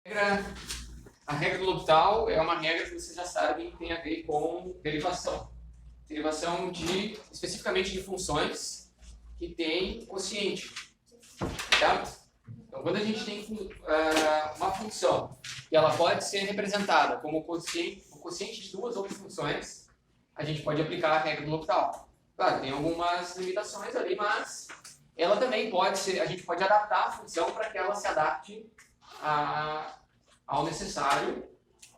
A regra do L'Hopital é uma regra que vocês já sabem que tem a ver com derivação. Derivação especificamente de funções que têm quociente. Certo? Então, quando a gente tem uma função que ela pode ser representada como o quociente de duas outras funções, a gente pode aplicar a regra do L'Hopital. Claro, tem algumas limitações ali, mas ela também pode ser, a gente pode adaptar a função para que ela se adapte ao necessário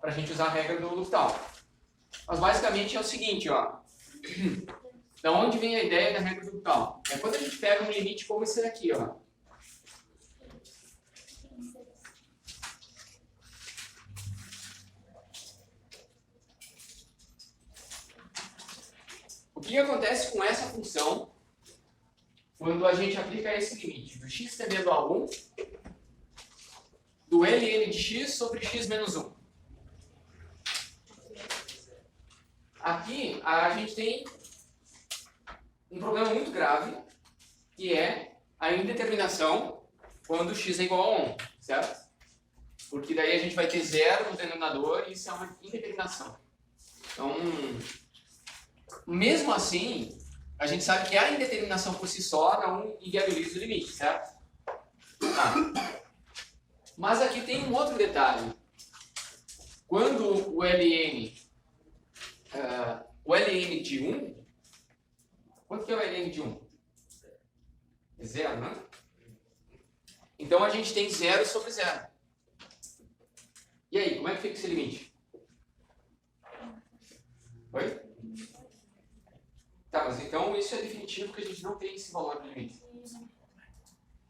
para a gente usar a regra do L'Hopital. Mas basicamente é o seguinte, ó. Da onde vem a ideia da regra do L'Hopital? É quando a gente pega um limite como esse daqui, ó. O que acontece com essa função quando a gente aplica esse limite? Do x tendendo a 1, do ln de x sobre x menos 1. Aqui a gente tem um problema muito grave, que é a indeterminação quando x é igual a 1, certo? Porque daí a gente vai ter 0 no denominador e isso é uma indeterminação. Então, mesmo assim, a gente sabe que a indeterminação por si só não inviabiliza o limite, certo? Mas aqui tem um outro detalhe. Quando o ln de 1, quanto que é o ln de 1? É 0, né? Então a gente tem 0 sobre 0. E aí, como é que fica esse limite? Oi? Tá, mas então isso é definitivo que a gente não tem esse valor de limite.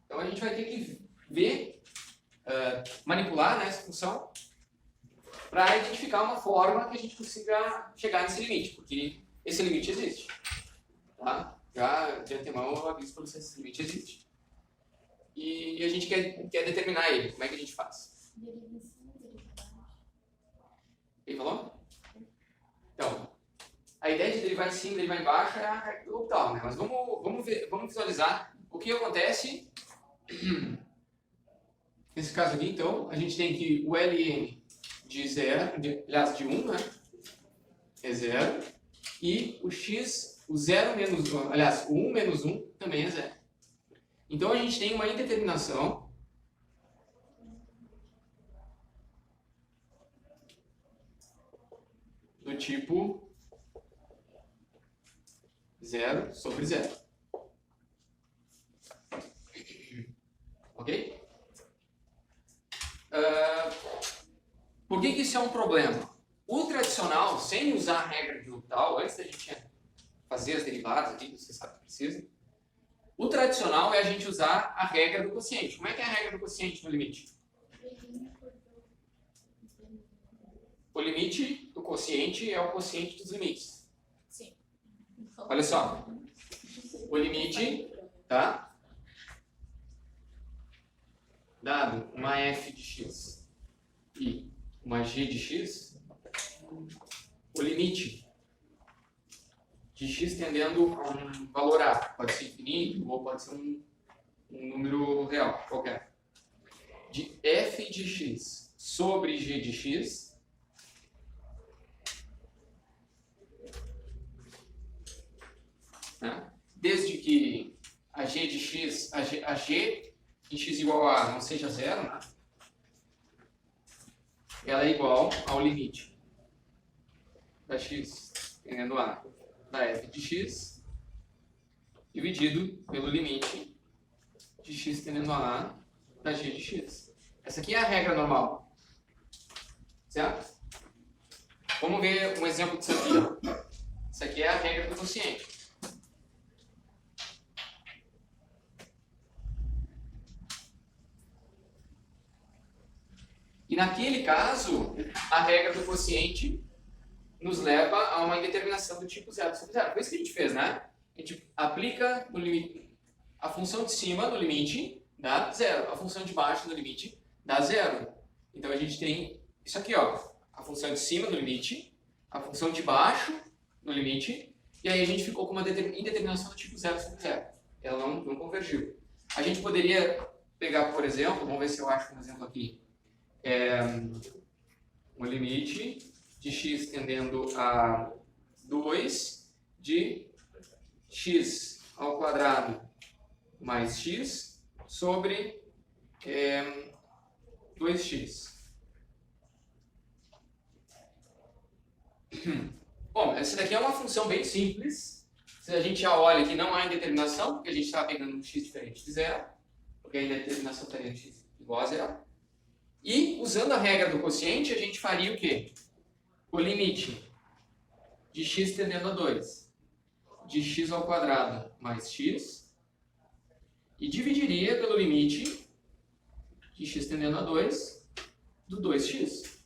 Então a gente vai ter que ver, manipular, né, essa função para identificar uma forma que a gente consiga chegar nesse limite, porque esse limite existe. Tá? Já de antemão eu aviso para vocês que esse limite existe. E a gente quer determinar ele. Como é que a gente faz? Ele falou? Então, a ideia de derivar em cima e derivar embaixo é a regra do L'Hopital, né? Mas vamos visualizar o que acontece nesse caso aqui. Então, a gente tem que o ln de 0, aliás, de 1, né? É 0. E o x, o 0 menos 1, aliás, o 1 menos 1 também é 0. Então, a gente tem uma indeterminação do tipo 0 sobre 0. Ok? Por que isso é um problema? O tradicional, sem usar a regra de L'Hopital, antes da gente fazer as derivadas aqui, que vocês sabem que precisa, o tradicional é a gente usar a regra do quociente. Como é que é a regra do quociente no limite? O limite do quociente é o quociente dos limites. Sim. Olha só. O limite, tá? Dado uma f de x e uma g de x, o limite de x tendendo a um valor a, pode ser infinito ou pode ser um número real, qualquer, de f de x sobre g de x, né? Desde que a g de x, a g de x igual a não seja 0, né? Ela é igual ao limite da x tendendo a da f de x dividido pelo limite de x tendendo a da g de x. Essa aqui é a regra normal. Certo? Vamos ver um exemplo disso aqui. Isso aqui é a regra do quociente. E naquele caso, a regra do quociente nos leva a uma indeterminação do tipo 0 sobre 0. Foi isso que a gente fez, né? A gente aplica no limite, a função de cima no limite dá 0, a função de baixo no limite dá 0. Então a gente tem isso aqui, ó, a função de cima no limite, a função de baixo no limite, e aí a gente ficou com uma indeterminação do tipo 0 sobre 0. Ela não convergiu. A gente poderia pegar, por exemplo, vamos ver se eu acho um exemplo aqui, um limite de x tendendo a 2 de x ao quadrado mais x sobre 2x. Bom, essa daqui é uma função bem simples. Se a gente já olha que não há indeterminação, porque a gente está pegando um x diferente de zero, porque a indeterminação estaria x igual a zero. E, usando a regra do quociente, a gente faria o quê? O limite de x tendendo a 2 de x ao quadrado mais x e dividiria pelo limite de x tendendo a 2 do 2x.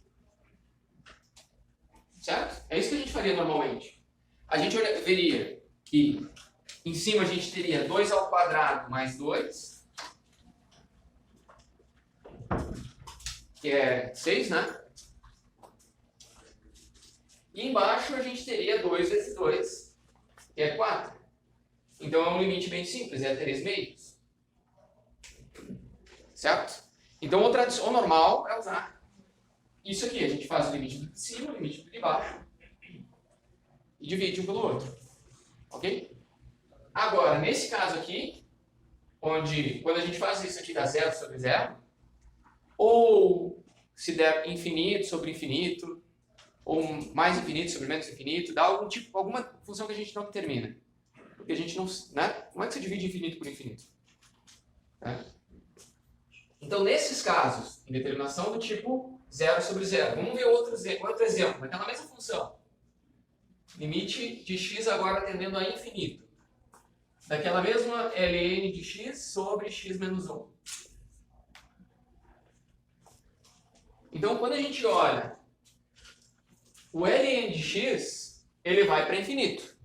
Certo? É isso que a gente faria normalmente. A gente veria que em cima a gente teria 2 ao quadrado mais 2, que é 6, né? E embaixo a gente teria 2 vezes 2, que é 4. Então é um limite bem simples, é 3 meios. Certo? Então o normal é usar isso aqui. A gente faz o limite de cima, o limite de baixo e divide um pelo outro. Ok? Agora, nesse caso aqui, onde quando a gente faz isso aqui dá 0 sobre 0, ou se der infinito sobre infinito, ou mais infinito sobre menos infinito, dá alguma função que a gente não determina. Porque a gente não... Né? Como é que você divide infinito por infinito? Né? Então, nesses casos, indeterminação do tipo 0 sobre 0. Vamos ver outro exemplo, naquela mesma função. Limite de x agora tendendo a infinito. Daquela mesma ln de x sobre x menos 1. Então, quando a gente olha o ln de x, ele vai para infinito.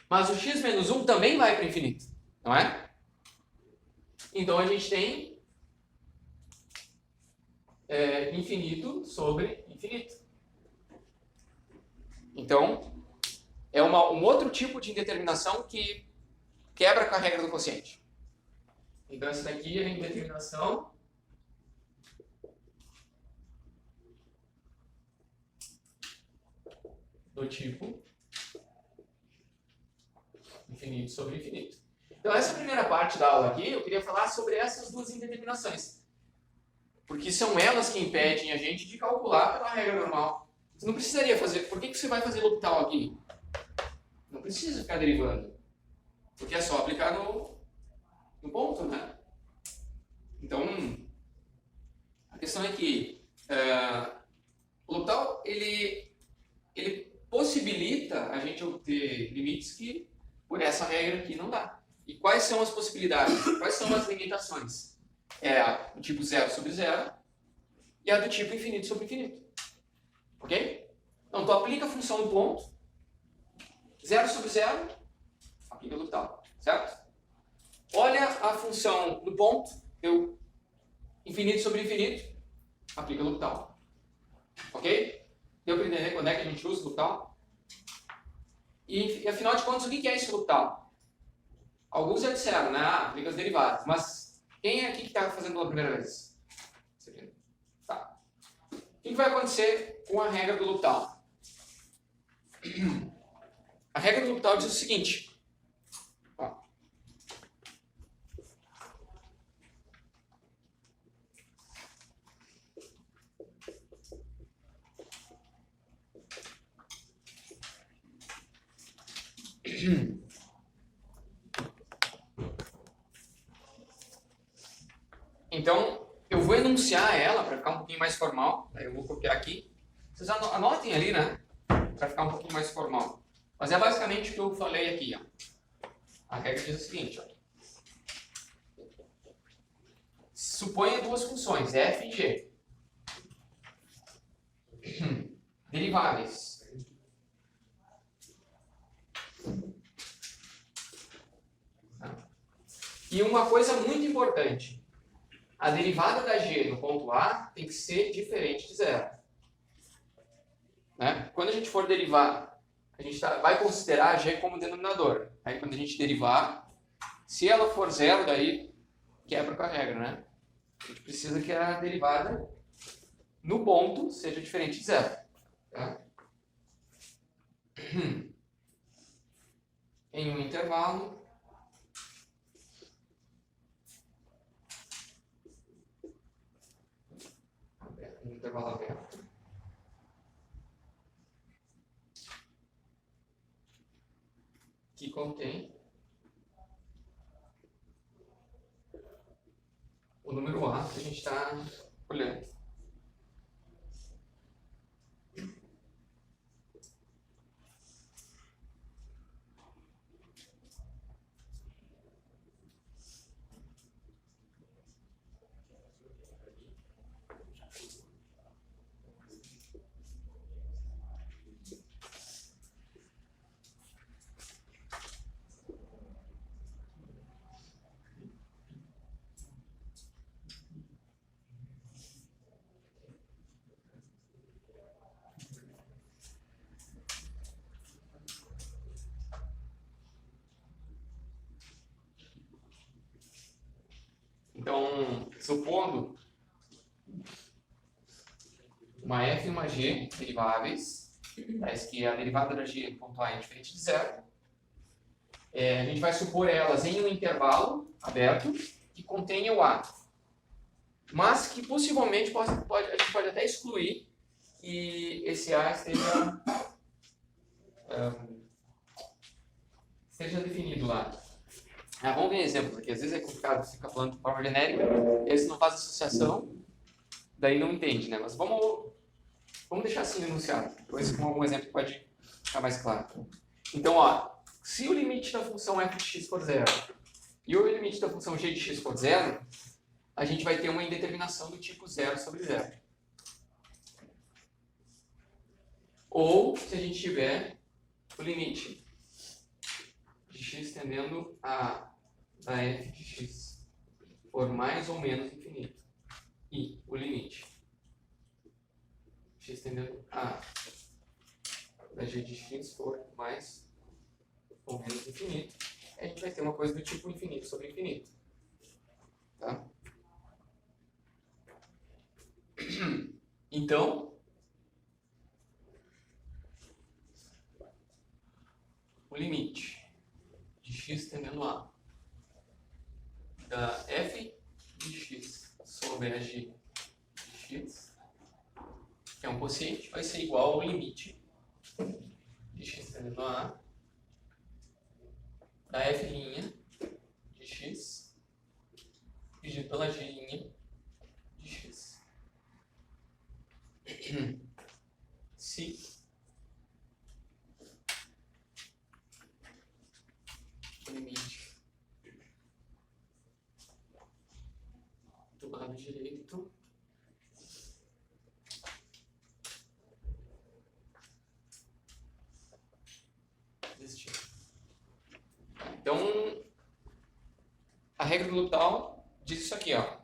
Mas o x menos 1 também vai para infinito, não é? Então, a gente tem infinito sobre infinito. Então, é um outro tipo de indeterminação que quebra com a regra do quociente. Então, essa daqui é a indeterminação do tipo infinito sobre infinito. Então, essa primeira parte da aula aqui, eu queria falar sobre essas duas indeterminações. Porque são elas que impedem a gente de calcular pela regra normal. Você não precisaria fazer... Por que você vai fazer L'Hopital aqui? Não precisa ficar derivando. Porque é só aplicar no ponto, né? Então, a questão é que o L'Hopital, ele possibilita a gente obter limites que, por essa regra aqui, não dá. E quais são as possibilidades? Quais são as limitações? É a do tipo 0 sobre 0 e a do tipo infinito sobre infinito. Ok? Então, tu aplica a função no ponto, 0 sobre 0, aplica o L'Hopital, certo? Olha a função no ponto, infinito sobre infinito, aplica o L'Hopital. Ok? Deu para entender quando é que a gente usa o L'Hopital? E afinal de contas, o que é esse L'Hopital? Alguns já disseram, né? Aplica as derivadas, mas quem é aqui que está fazendo pela primeira vez? Tá. O que vai acontecer com a regra do L'Hopital? A regra do L'Hopital diz o seguinte. Ó. Então, eu vou enunciar ela para ficar um pouquinho mais formal. Eu vou copiar aqui. Vocês anotem ali, né? Para ficar um pouquinho mais formal. Mas é basicamente o que eu falei aqui. Ó. A regra diz o seguinte. Ó. Suponha duas funções, f e g. Deriváveis. E uma coisa muito importante. A derivada da g no ponto A tem que ser diferente de zero. Né? Quando a gente for derivar, a gente vai considerar a g como denominador. Aí quando a gente derivar, se ela for zero, daí quebra com a regra. Né? A gente precisa que a derivada no ponto seja diferente de zero. Tá? Em um intervalo aberto, que contém o número A que a gente está olhando. Então, supondo uma f e uma g deriváveis, tais que a derivada da g ponto A é diferente de zero, a gente vai supor elas em um intervalo aberto que contenha o A, mas que possivelmente a gente pode até excluir que esse A esteja definido lá. Vamos ver exemplos aqui. Às vezes é complicado ficar falando de forma genérica, e aí você não faz associação, daí não entende, né? Mas vamos deixar assim enunciado. Depois com algum exemplo pode ficar mais claro. Então, ó, se o limite da função f de x for zero e o limite da função g de x for zero, a gente vai ter uma indeterminação do tipo zero sobre zero. Ou se a gente tiver o limite de x tendendo a f de x for mais ou menos infinito e o limite x tendendo a da g de x for mais ou menos infinito, a gente vai ter uma coisa do tipo infinito sobre infinito. Tá? Então, o limite de x tendendo a da f de x sobre a g de x, que é um quociente, vai ser igual ao limite de x tendendo a da f' de x dividido pela g' de x. Se o limite do lado direito existir. Então, a regra do L'Hopital diz isso aqui, ó.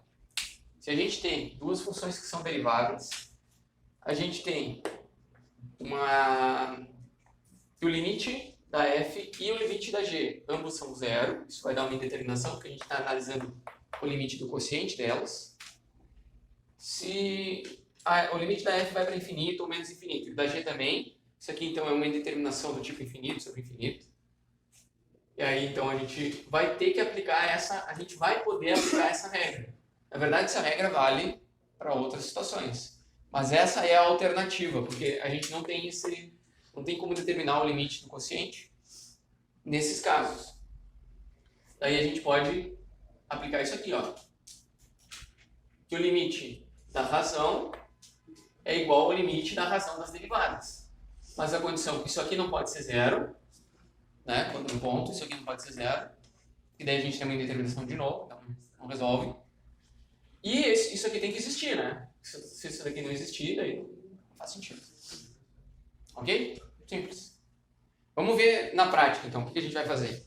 Se a gente tem duas funções que são deriváveis, a gente tem que o limite da f e o limite da g, ambos são zero. Isso vai dar uma indeterminação, porque a gente está analisando o limite do quociente delas. Se o limite da f vai para infinito ou menos infinito, e da g também. Isso aqui, então, é uma indeterminação do tipo infinito sobre infinito. E aí, então, a gente vai ter que aplicar a gente vai poder aplicar essa regra. Na verdade, essa regra vale para outras situações. Mas essa é a alternativa, porque a gente não tem como determinar o limite do quociente nesses casos. Daí a gente pode aplicar isso aqui, ó. Que o limite da razão é igual ao limite da razão das derivadas. Mas a condição que isso aqui não pode ser zero, né? Quando no ponto, isso aqui não pode ser zero. E daí a gente tem uma indeterminação de novo, então não resolve. E isso aqui tem que existir, né? Se isso daqui não existir, daí não faz sentido. Ok? Simples. Vamos ver na prática, então, o que a gente vai fazer.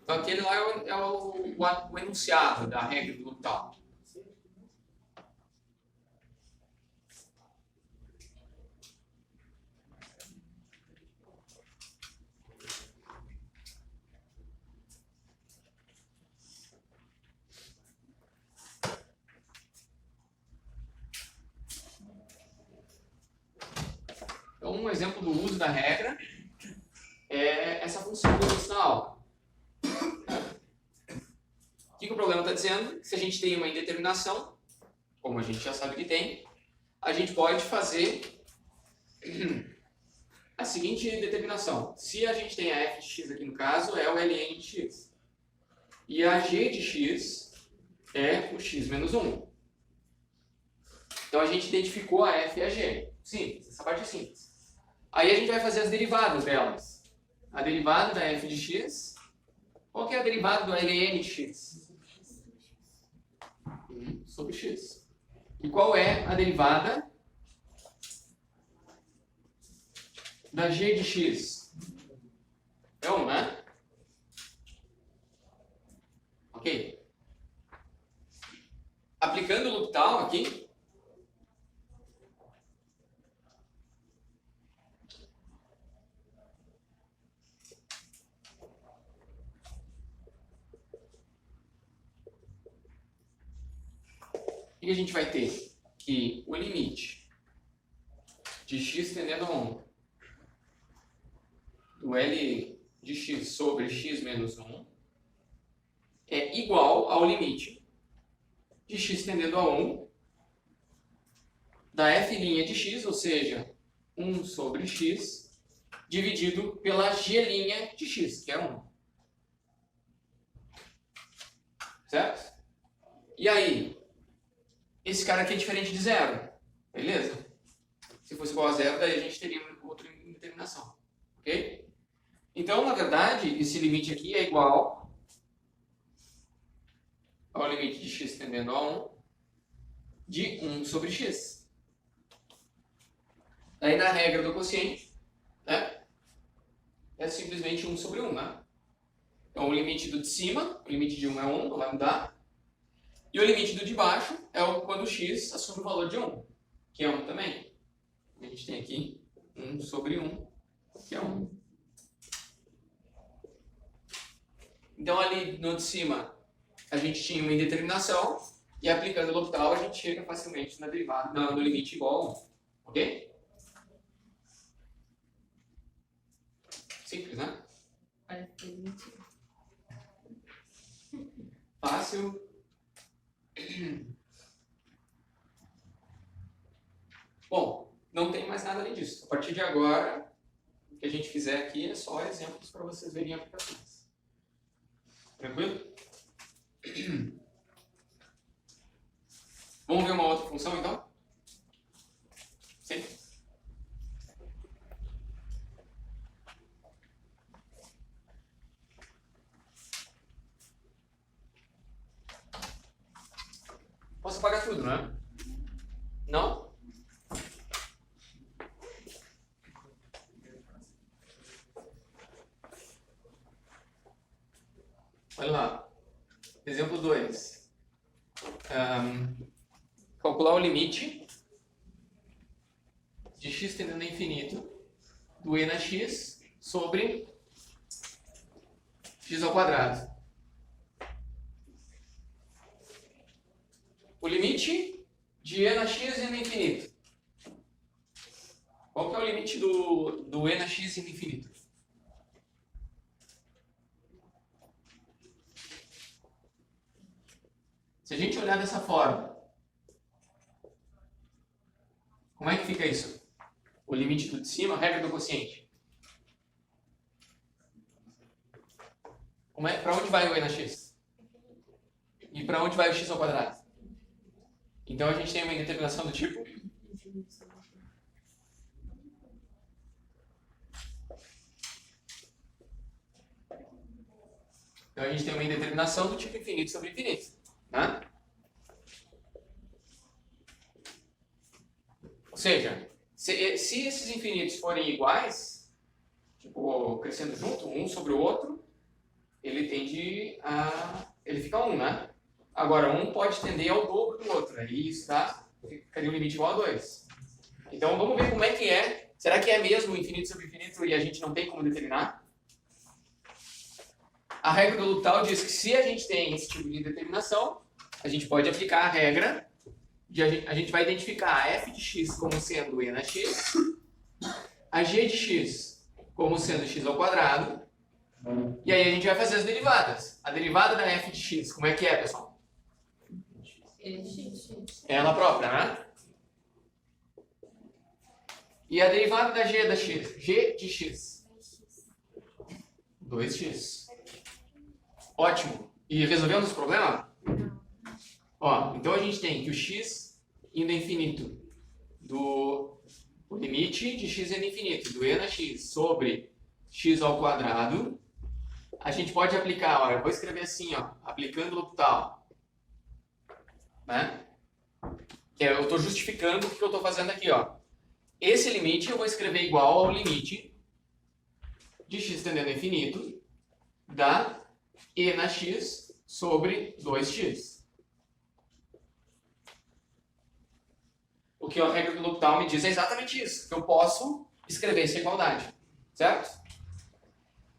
Então, aquele lá é o enunciado da regra do L'Hopital. exemplo do uso da regra é essa função que eu disse na aula. O que o problema está dizendo? Se a gente tem uma indeterminação, como a gente já sabe que tem, a gente pode fazer a seguinte determinação. Se a gente tem a f de x aqui no caso, é o ln de x. E a g de x é o x menos 1. Então a gente identificou a f e a g. Simples, essa parte é simples. Aí a gente vai fazer as derivadas delas. A derivada da f de x. Qual que é a derivada do ln de x? Sobre x. E qual é a derivada da g de x? É 1, né? Ok. Aplicando o L'Hopital aqui, o que a gente vai ter? Que o limite de x tendendo a 1 do L de x sobre x menos 1 é igual ao limite de x tendendo a 1 da f' de x, ou seja, 1 sobre x, dividido pela g' de x, que é 1. Certo? E aí, esse cara aqui é diferente de zero, beleza? Se fosse igual a zero, daí a gente teria outra indeterminação, ok? Então, na verdade, esse limite aqui é igual ao limite de x tendendo a 1 de 1 sobre x. Daí, na regra do quociente, né, é simplesmente 1 sobre 1, né? Então, o limite do de cima, o limite de 1 é 1, não vai mudar. E o limite do de baixo é quando o x assume o valor de 1, que é 1 também. A gente tem aqui 1 sobre 1, que é 1. Então, ali no de cima, a gente tinha uma indeterminação, e aplicando o L'Hopital, a gente chega facilmente na derivada, no limite igual a 1. Ok? Simples, né? Fácil. Bom, não tem mais nada além disso. A partir de agora, o que a gente fizer aqui é só exemplos para vocês verem aplicações. Tranquilo? Vamos ver uma outra função, então? Sim? Posso apagar tudo, não é? Não? Olha lá. Exemplo 2. Calcular o limite de x tendendo a infinito do e na x sobre x ao quadrado. O limite de e na x indo infinito. Qual que é o limite do e na x indo infinito? Se a gente olhar dessa forma, como é que fica isso? O limite do de cima, a regra do quociente. Para onde vai o e na x? E para onde vai o x ao quadrado? Então a gente tem uma indeterminação do tipo infinito sobre infinito, né? Ou seja, se esses infinitos forem iguais, tipo, crescendo junto, um sobre o outro, ele fica 1, né? Agora, um pode tender ao dobro do outro, aí isso ficaria um limite igual a 2. Então, vamos ver como é que é. Será que é mesmo infinito sobre infinito e a gente não tem como determinar? A regra do L'Hopital diz que se a gente tem esse tipo de determinação, a gente pode aplicar a regra a gente vai identificar a f de x como sendo e na x, a g de x como sendo x ao quadrado. E aí a gente vai fazer as derivadas. A derivada da f de x, como é que é, pessoal? É ela própria, né? E a derivada da g da x? G de x. 2x. Ótimo. E resolvemos o problema? Ó, então a gente tem que o x indo a infinito o limite de x indo a infinito do e na x sobre x ao quadrado. A gente pode aplicar, ó, eu vou escrever assim, ó, aplicando o L'Hopital, né? Eu estou justificando o que eu estou fazendo aqui, ó. Esse limite eu vou escrever igual ao limite de x tendendo a infinito da e na x sobre 2x. O que a regra do L'Hopital me diz é exatamente isso, que eu posso escrever essa igualdade, certo?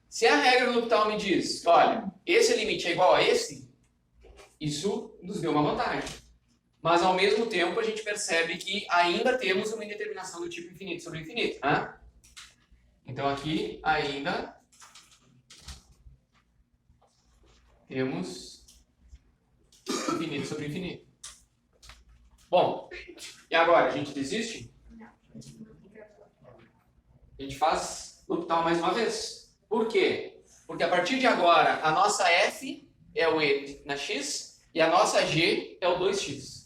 Se a regra do L'Hopital me diz, olha, esse limite é igual a esse, isso nos deu uma vantagem. Mas, ao mesmo tempo, a gente percebe que ainda temos uma indeterminação do tipo infinito sobre infinito, né? Então, aqui, ainda temos infinito sobre infinito. Bom, e agora? A gente desiste? Não. A gente faz L'Hopital mais uma vez. Por quê? Porque, a partir de agora, a nossa f é o e na x e a nossa g é o 2x.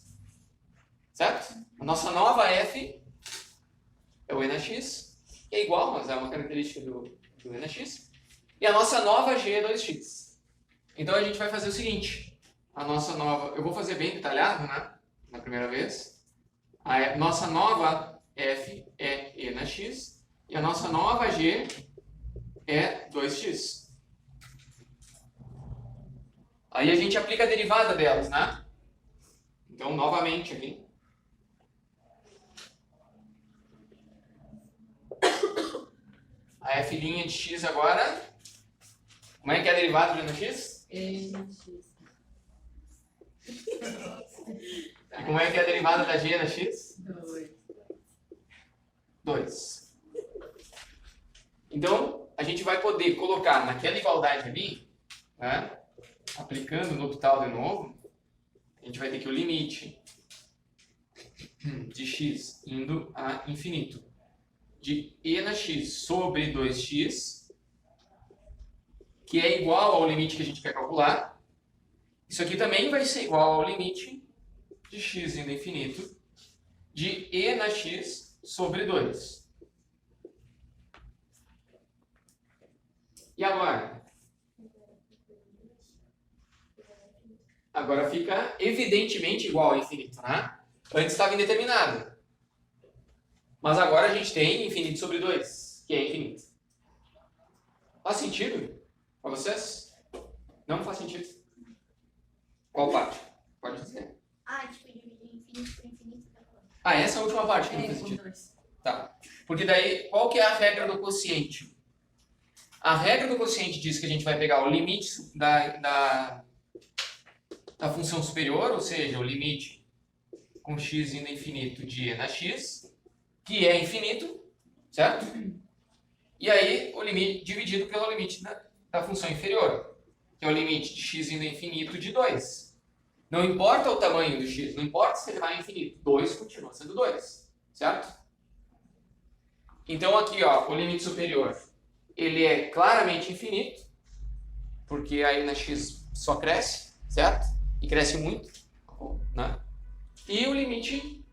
Certo? A nossa nova f é o e na x, que é igual, mas é uma característica do e na x. E a nossa nova g é 2x. Então a gente vai fazer o seguinte. A nossa nova... Eu vou fazer bem detalhado, né? Na primeira vez. A nossa nova f é e na x. E a nossa nova g é 2x. Aí a gente aplica a derivada delas, né? Então, novamente aqui. A f' de x agora. Como é que é a derivada de x? E na x. E como é que é a derivada da g na x? 2. 2. Então, a gente vai poder colocar naquela igualdade ali, né? Aplicando no L'Hopital de novo, a gente vai ter que o limite de x indo a infinito de e na x sobre 2x, que é igual ao limite que a gente quer calcular. Isso aqui também vai ser igual ao limite de x indo a infinito de e na x sobre 2. E agora? Agora fica evidentemente igual ao infinito, né? Antes estava indeterminado. Mas agora a gente tem infinito sobre 2, que é infinito. Faz sentido para vocês? Não faz sentido? Qual parte? Pode dizer. Tipo, dividir infinito por infinito, tá falando. Essa é a última parte que não faz sentido. Tá. Porque daí, qual que é a regra do quociente? A regra do quociente diz que a gente vai pegar o limite da função superior, ou seja, o limite com x indo a infinito de e na x, que é infinito, certo? E aí, o limite dividido pelo limite da função inferior, que é o limite de x indo a infinito de 2. Não importa o tamanho do x, não importa se ele vai a infinito, 2 continua sendo 2, certo? Então aqui, ó, o limite superior, ele é claramente infinito, porque aí na x só cresce, certo? E cresce muito, né? E o limite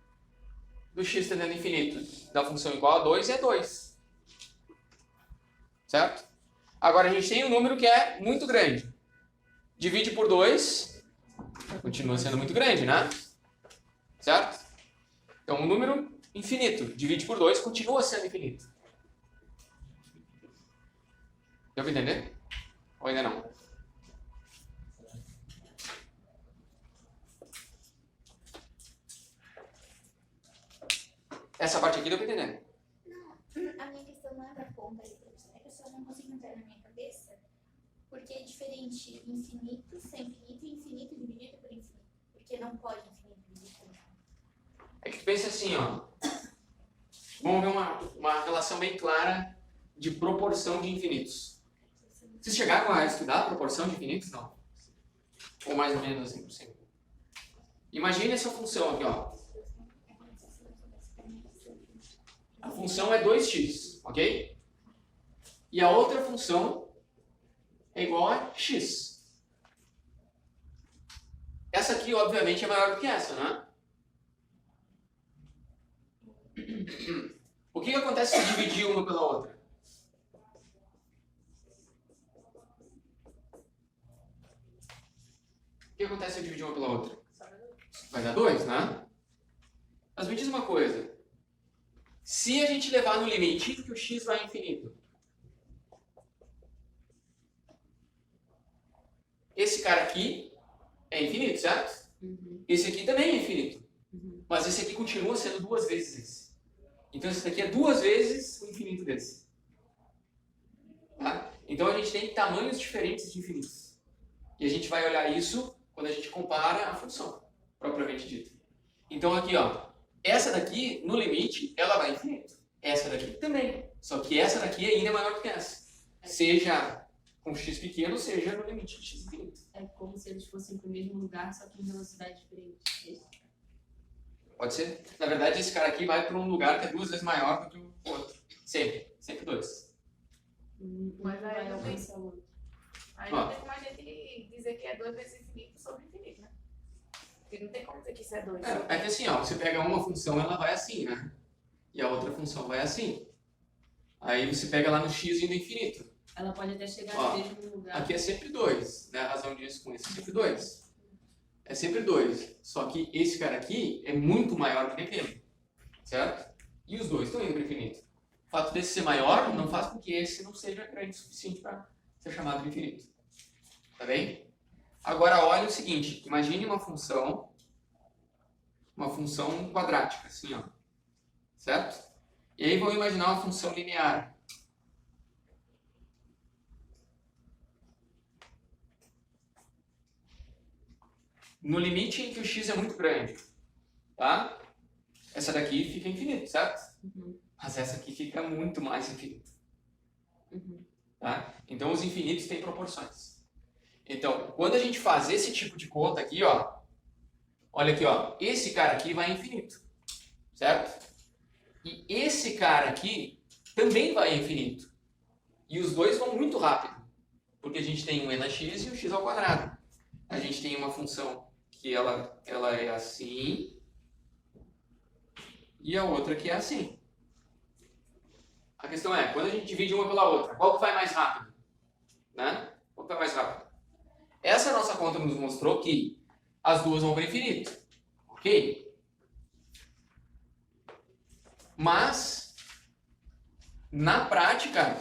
do x tendendo a infinito da função igual a 2 é 2. Certo? Agora a gente tem um número que é muito grande. Divide por 2, continua sendo muito grande, né? Certo? Então um número infinito, divide por 2, continua sendo infinito. Deu para entender? Ou ainda não? Essa parte aqui deu para entender? Não, a minha questão não é da conta, é que eu só não consigo entrar na minha cabeça, porque é diferente infinito ser infinito e infinito dividido por infinito. Porque não pode infinito dividir por infinito. É que tu pensa assim, ó. vamos ver uma relação bem clara de proporção de infinitos. Vocês chegaram a estudar a proporção de infinitos? Não? Ou mais ou menos assim por cima. Imagine essa função aqui, ó. A função é 2x, ok? E a outra função é igual a x. Essa aqui, obviamente, é maior do que essa, né? O que acontece se dividir uma pela outra? O que acontece se dividir uma pela outra? Vai dar 2, né? Mas me diz uma coisa. Se a gente levar no limite que o x vai ao infinito, esse cara aqui é infinito, certo? Esse aqui também é infinito. Mas esse aqui continua sendo 2 vezes esse. Então esse daqui é 2 vezes o infinito desse. Tá? Então a gente tem tamanhos diferentes de infinitos. E a gente vai olhar isso quando a gente compara a função, propriamente dita. Então aqui, ó, essa daqui, no limite, ela vai infinito. Essa daqui também. Só que essa daqui ainda é maior do que essa. Seja com x pequeno, seja no limite de x infinito. É como se eles fossem para o mesmo lugar, só que em velocidade diferente. Pode ser? Na verdade, esse cara aqui vai para um lugar que é 2 vezes maior do que o outro. Sempre. Sempre 2. Mas aí Vai não tem, alcançar o outro. aí não tem como a gente dizer que é 2 vezes infinito sobre infinito, né? Porque não tem como dizer que isso é 2. É que assim, ó, você pega uma função, ela vai assim, né? E a outra função vai assim. Aí você pega lá no x indo infinito. Ela pode até chegar Ó, no mesmo lugar. Aqui é sempre 2, né? A razão disso com isso é sempre 2. É sempre 2. Só que esse cara aqui é muito maior que aquele. Certo? E os dois estão indo para o infinito. O fato desse ser maior não faz com que esse não seja grande o suficiente para ser chamado de infinito. Tá bem? Agora olha o seguinte. Imagine uma função quadrática, assim, ó. Certo? E aí vamos imaginar uma função linear. No limite em que o x é muito grande, tá? Essa daqui fica infinito, certo? Mas essa aqui fica muito mais infinito. Tá? Então os infinitos têm proporções. Então, quando a gente faz esse tipo de conta aqui, ó, olha aqui, ó, esse cara aqui vai infinito, certo? E esse cara aqui também vai infinito. E os dois vão muito rápido, porque a gente tem um e na x e um x ao quadrado. A gente tem uma função que ela é assim e a outra que é assim. A questão é, quando a gente divide uma pela outra, qual que vai mais rápido? Né? Qual que vai mais rápido? Essa nossa conta nos mostrou que as duas vão para o infinito. Ok? Mas, na prática,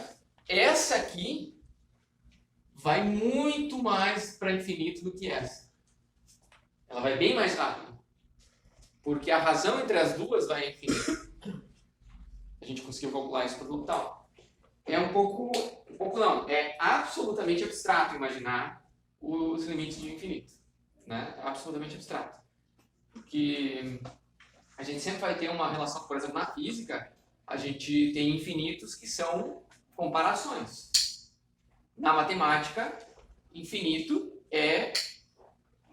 essa aqui vai muito mais para infinito do que essa. Ela vai bem mais rápido. Porque a razão entre as duas vai a infinito. A gente conseguiu calcular isso por total. É um pouco não, é absolutamente abstrato imaginar os limites de infinito. Né? É absolutamente abstrato. Porque a gente sempre vai ter uma relação, por exemplo, na física, a gente tem infinitos que são comparações. Na matemática, infinito é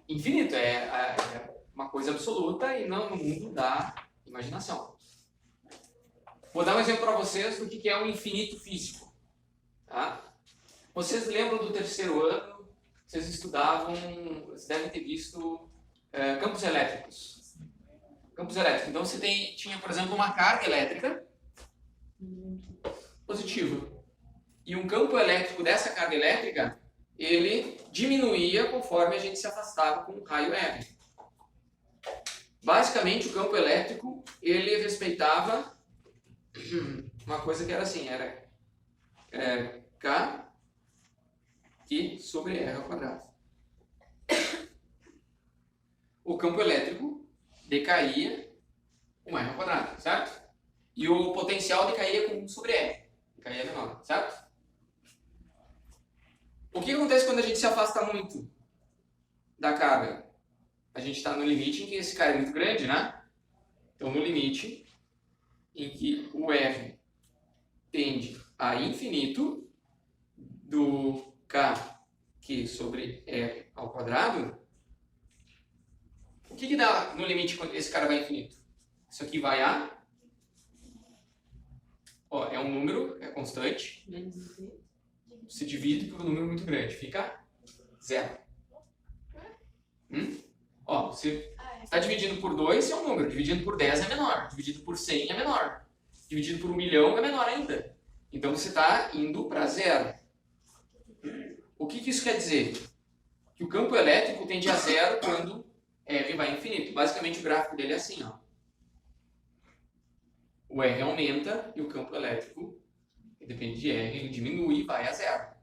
infinito, é uma coisa absoluta e não no mundo da imaginação. Vou dar um exemplo para vocês do que é um infinito físico. Tá? Vocês lembram do terceiro ano, vocês estudavam, vocês devem ter visto campos elétricos. Campos elétricos. Então você tinha, por exemplo, uma carga elétrica positiva. E um campo elétrico dessa carga elétrica, ele diminuía conforme a gente se afastava com um raio R. Basicamente, o campo elétrico, ele respeitava uma coisa que era assim, era K I sobre R ao quadrado. O campo elétrico decaía com R ao quadrado, certo? E o potencial decaía com 1 sobre R, decaía menor, certo? O que acontece quando a gente se afasta muito da carga? A gente está no limite em que esse cara é muito grande, né? Então, no limite, em que o R tende a infinito do Kq sobre R ao quadrado, o que dá no limite quando esse cara vai infinito? Isso aqui vai a... Ó, é um número, é constante, Menos infinito. se divide por um número muito grande, fica 0. Ó, você está dividindo por 2 é um número, dividido por 10 é menor, dividido por 100 é menor, dividido por 1 milhão é menor ainda. Então você está indo para 0. O que isso quer dizer? Que o campo elétrico tende a 0 quando R vai infinito. Basicamente o gráfico dele é assim, ó. O R aumenta e o campo elétrico, que depende de R, ele diminui e vai a 0.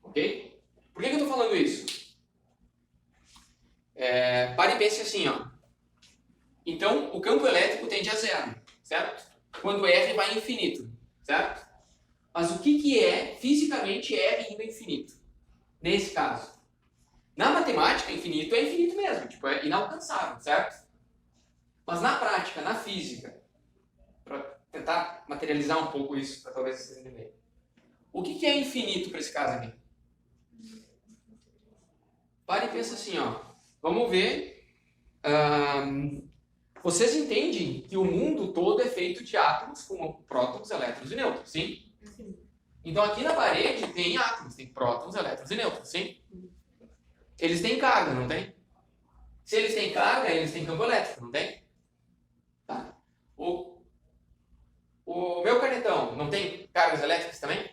Ok? Por que eu estou falando isso? Pare e pense assim, ó. Então, o campo elétrico tende a 0, certo? Quando R vai infinito, certo? Mas o que é fisicamente R indo infinito? Nesse caso. Na matemática, infinito é infinito mesmo, tipo, é inalcançável, certo? Mas na prática, na física, para tentar materializar um pouco isso, para talvez vocês entenderem. O que é infinito para esse caso aqui? Pare e pensa assim, ó. Vamos ver. Vocês entendem que o mundo todo é feito de átomos com prótons, elétrons e nêutrons, sim? Então aqui na parede tem átomos, tem prótons, elétrons e nêutrons, sim? Eles têm carga, não tem? Se eles têm carga, eles têm campo elétrico, não tem? Tá. O meu canetão não tem cargas elétricas também?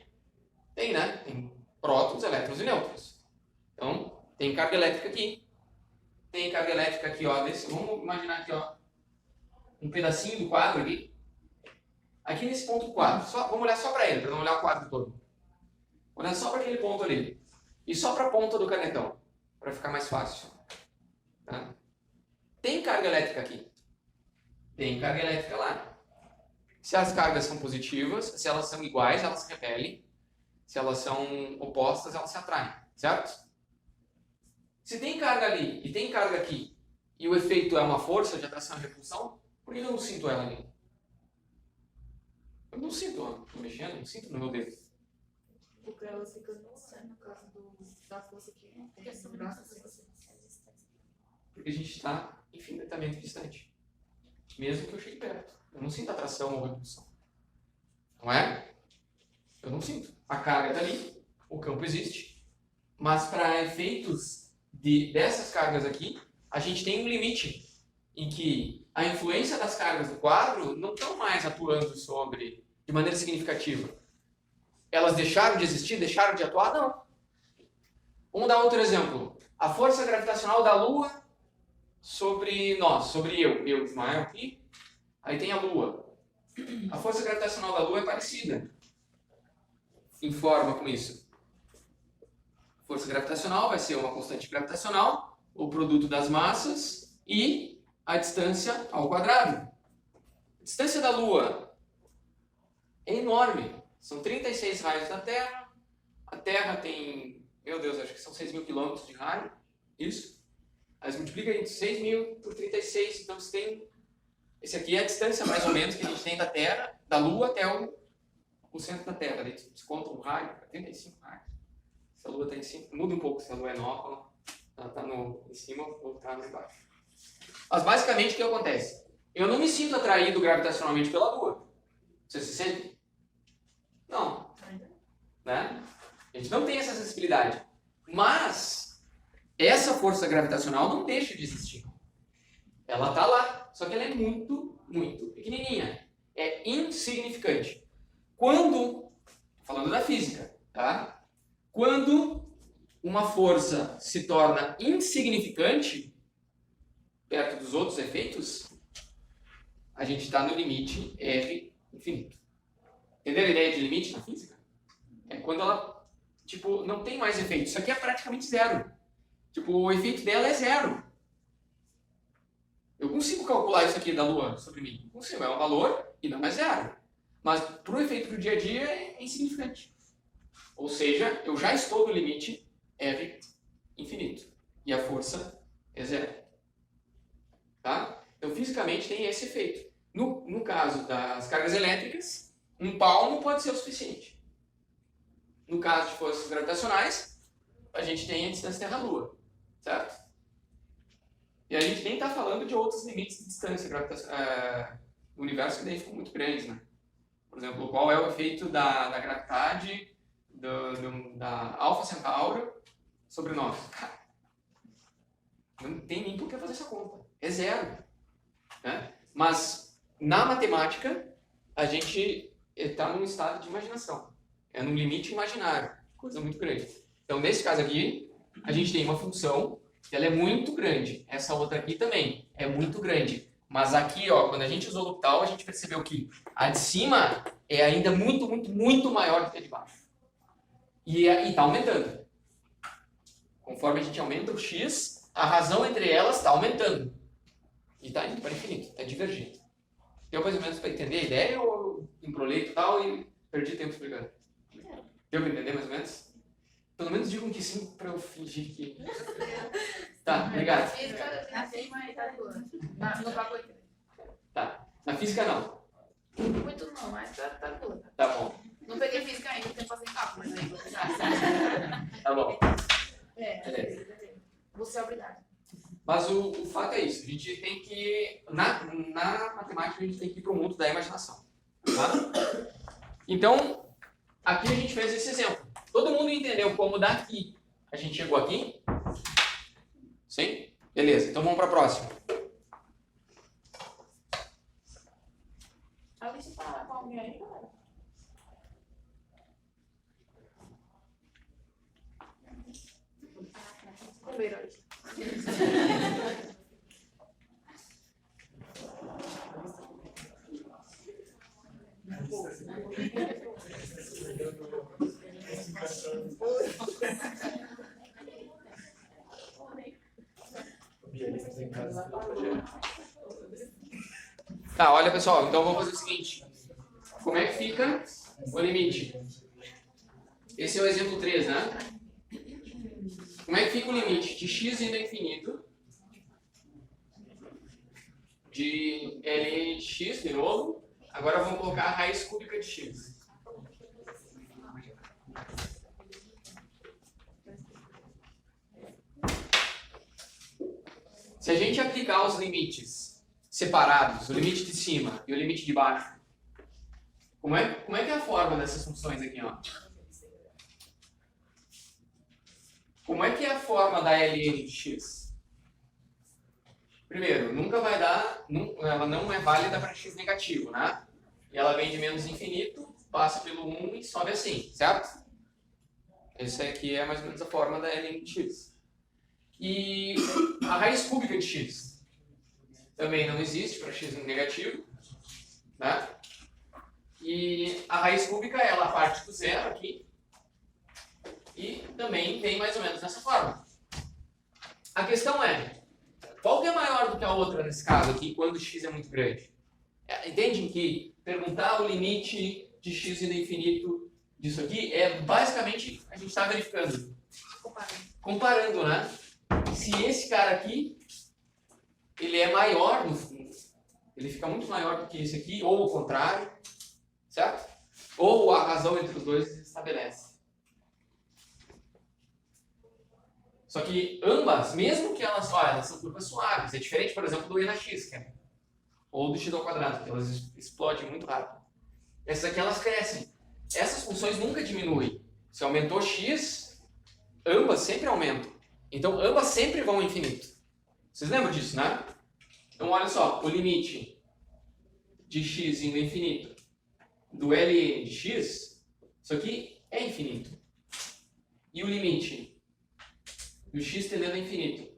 Tem, né? Tem prótons, elétrons e nêutrons. Então, tem carga elétrica aqui. Tem carga elétrica aqui, ó. Vamos imaginar aqui, ó. Um pedacinho do quadro aqui. Aqui nesse ponto 4. Vamos olhar só para ele, para não olhar o quadro todo. Olhar só para aquele ponto ali. E só para a ponta do canetão. Para ficar mais fácil. Tá? Tem carga elétrica aqui. Tem carga elétrica lá. Se as cargas são positivas, se elas são iguais, elas se repelem. Se elas são opostas, elas se atraem. Certo? Se tem carga ali e tem carga aqui, e o efeito é uma força de atração e repulsão, por que eu não sinto ela ali? Eu não sinto, ó. Tô mexendo, não sinto no meu dedo. Porque elas ficam no caso da força que Porque são no braço, muito assim. distâncias. Porque a gente está infinitamente distante. Mesmo que eu chegue perto. Eu não sinto atração ou repulsão. Não é? Eu não sinto. A carga está ali, o campo existe. Mas para efeitos dessas cargas aqui, a gente tem um limite em que a influência das cargas do quadro não estão mais atuando de maneira significativa. Elas deixaram de existir, deixaram de atuar? Não. Vamos dar outro exemplo. A força gravitacional da Lua sobre nós, sobre eu, Ismael aqui. Aí tem a Lua. A força gravitacional da Lua é parecida em forma com isso. A força gravitacional vai ser uma constante gravitacional, o produto das massas e a distância ao quadrado. A distância da Lua é enorme. São 36 raios da Terra. A Terra tem, meu Deus, acho que são 6.000 quilômetros de raio. Isso. Aí você multiplica entre 6.000 por 36, então você tem... Esse aqui é a distância, mais ou menos, que a gente tem da Terra, da Lua até o centro da Terra. Ali você conta um raio, 35 raios. Se a Lua está em cima, muda um pouco se a Lua é nova, ela está em cima ou está embaixo. Mas basicamente o que acontece? Eu não me sinto atraído gravitacionalmente pela Lua. Você se sente? Não. Né? A gente não tem essa sensibilidade. Mas essa força gravitacional não deixa de existir. Ela está lá, só que ela é muito, muito pequenininha. É insignificante. Falando da física, tá? Quando uma força se torna insignificante perto dos outros efeitos, a gente está no limite R infinito. Entenderam a ideia de limite na física? É quando ela, não tem mais efeito. Isso aqui é praticamente zero. O efeito dela é zero. Eu consigo calcular isso aqui da Lua sobre mim. Consigo, é um valor e não é zero. Mas para o efeito do dia a dia é insignificante. Ou seja, eu já estou no limite R infinito. E a força é zero. Tá? Então, fisicamente tem esse efeito. No caso das cargas elétricas, 1 palmo pode ser o suficiente. No caso de forças gravitacionais, a gente tem a distância Terra-Lua, certo? E a gente nem está falando de outros limites de distância do universo que daí ficam muito grandes, né? Por exemplo, qual é o efeito da gravidade da Alpha Centauro sobre nós? Cara, não tem nem por que fazer essa conta. É zero. Né? Mas, na matemática, a gente está num estado de imaginação. É num limite imaginário. Coisa muito grande. Então, nesse caso aqui, a gente tem uma função que ela é muito grande. Essa outra aqui também é muito grande. Mas aqui, ó, quando a gente usou o L'Hopital, a gente percebeu que a de cima é ainda muito, muito, muito maior do que a de baixo. E está aumentando. Conforme a gente aumenta o x, a razão entre elas está aumentando. E está indo para o infinito, está divergindo. Deu mais ou menos para entender a ideia ou eu embrolhei total e perdi tempo explicando? Deu para entender mais ou menos? Pelo menos digam que sim para eu fingir que... Tá, obrigado. Na física, assim, mas tá boa. No papo Tá, na física não. muito não, mas tá boa. Tá bom, Não peguei física ainda, tem que fazer cálculo, mas aí vou pegar. tá bom. Beleza. Você é obrigado. Mas o fato é isso, a gente tem que, na matemática, a gente tem que ir para o mundo da imaginação. Tá? Então, aqui a gente fez esse exemplo. Todo mundo entendeu como daqui a gente chegou aqui? Sim? Beleza, então vamos para a próxima. A lista tá com alguém aí, galera? Comer hoje. Tá, olha pessoal, então vamos fazer o seguinte. Como é que fica o limite? Esse é o exemplo 3, né? Como é que fica o limite de x indo ao infinito, de ln de x, de novo, agora vamos colocar a raiz cúbica de x. Se a gente aplicar os limites separados, o limite de cima e o limite de baixo, como é que é a forma dessas funções aqui, ó? Como é que é a forma da ln de x? Primeiro, nunca vai dar, ela não é válida para x negativo, né? E ela vem de menos infinito, passa pelo 1 e sobe assim, certo? Essa aqui é mais ou menos a forma da ln de x. E a raiz cúbica de x também não existe para x negativo, né? E a raiz cúbica ela parte do zero aqui e também vem mais ou menos dessa forma. A questão é, qual que é maior do que a outra nesse caso aqui quando x é muito grande? Entendem que perguntar o limite de x indo ao infinito disso aqui é basicamente a gente está verificando, comparando, né? Se esse cara aqui ele é maior no fundo, ele fica muito maior do que esse aqui, ou o contrário, certo? Ou a razão entre os dois se estabelece. Só que ambas, mesmo que elas são curvas suaves, é diferente, por exemplo, do e na x, que é, ou do x ao quadrado, que elas explodem muito rápido. Essas aqui elas crescem. Essas funções nunca diminuem. Se aumentou x, ambas sempre aumentam. Então ambas sempre vão ao infinito. Vocês lembram disso, né? Então olha só, o limite de x indo ao infinito do ln de x, isso aqui é infinito. E o limite do x tendendo ao infinito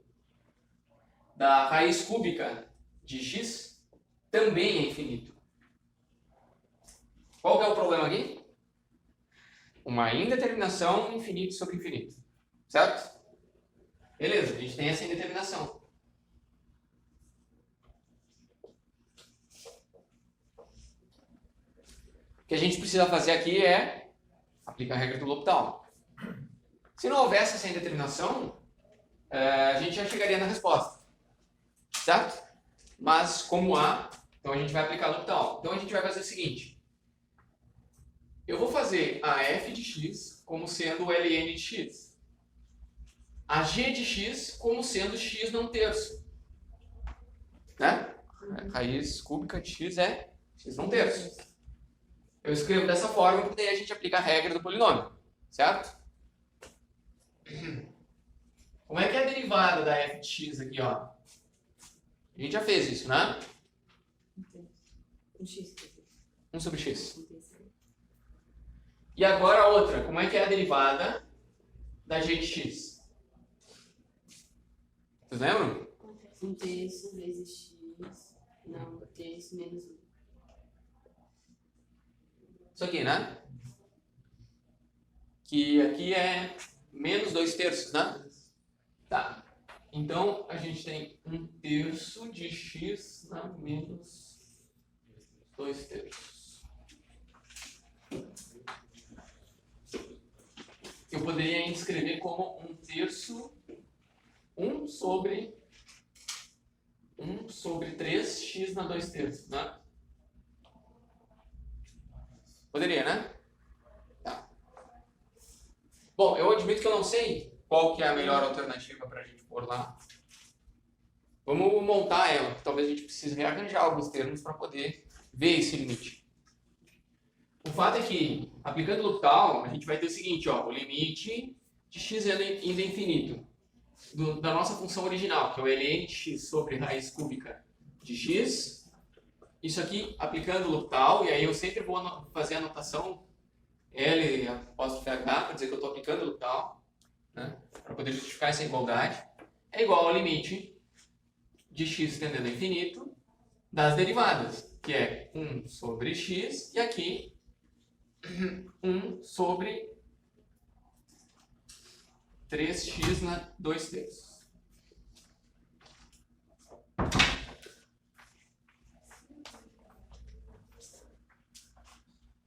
da raiz cúbica de x também é infinito. Qual que é o problema aqui? Uma indeterminação infinito sobre infinito. Certo? Beleza, a gente tem essa indeterminação. O que a gente precisa fazer aqui é aplicar a regra do L'Hopital. Se não houvesse essa indeterminação, a gente já chegaria na resposta. Certo? Mas como há, Então a gente vai aplicar L'Hopital. Então a gente vai fazer o seguinte. Eu vou fazer a f de x como sendo o ln de x. A g de x como sendo x não terço. Né? A raiz cúbica de x é x não terço. Eu escrevo dessa forma porque daí a gente aplica a regra do polinômio. Certo? Como é que é a derivada da f de x aqui, ó? A gente já fez isso, né? Um X. 1 sobre x. E agora a outra. Como é que é a derivada da g de x? Vocês lembram? 1/3 vezes x. Não, 1/3 menos 1. Isso aqui, né? Que aqui é menos 2/3, né? Tá. Então, a gente tem 1/3 de x na menos 2/3. Eu poderia escrever como 1/3, 1 sobre 3x na 2/3, né? Poderia, né? Tá. Bom, eu admito que eu não sei qual que é a melhor alternativa para a gente pôr lá. Vamos montar ela. Talvez a gente precise rearranjar alguns termos para poder ver esse limite. O fato é que, aplicando o L'Hopital, a gente vai ter o seguinte, ó, o limite de x indo a infinito da nossa função original, que é o ln de x sobre raiz cúbica de x. Isso aqui, aplicando o L'Hopital, e aí eu sempre vou fazer a anotação L após o PH, para dizer que eu estou aplicando o L'Hopital, né, para poder justificar essa igualdade, é igual ao limite de x tendendo a infinito das derivadas, que é 1 sobre x, e aqui 1 sobre 3x na 2/3.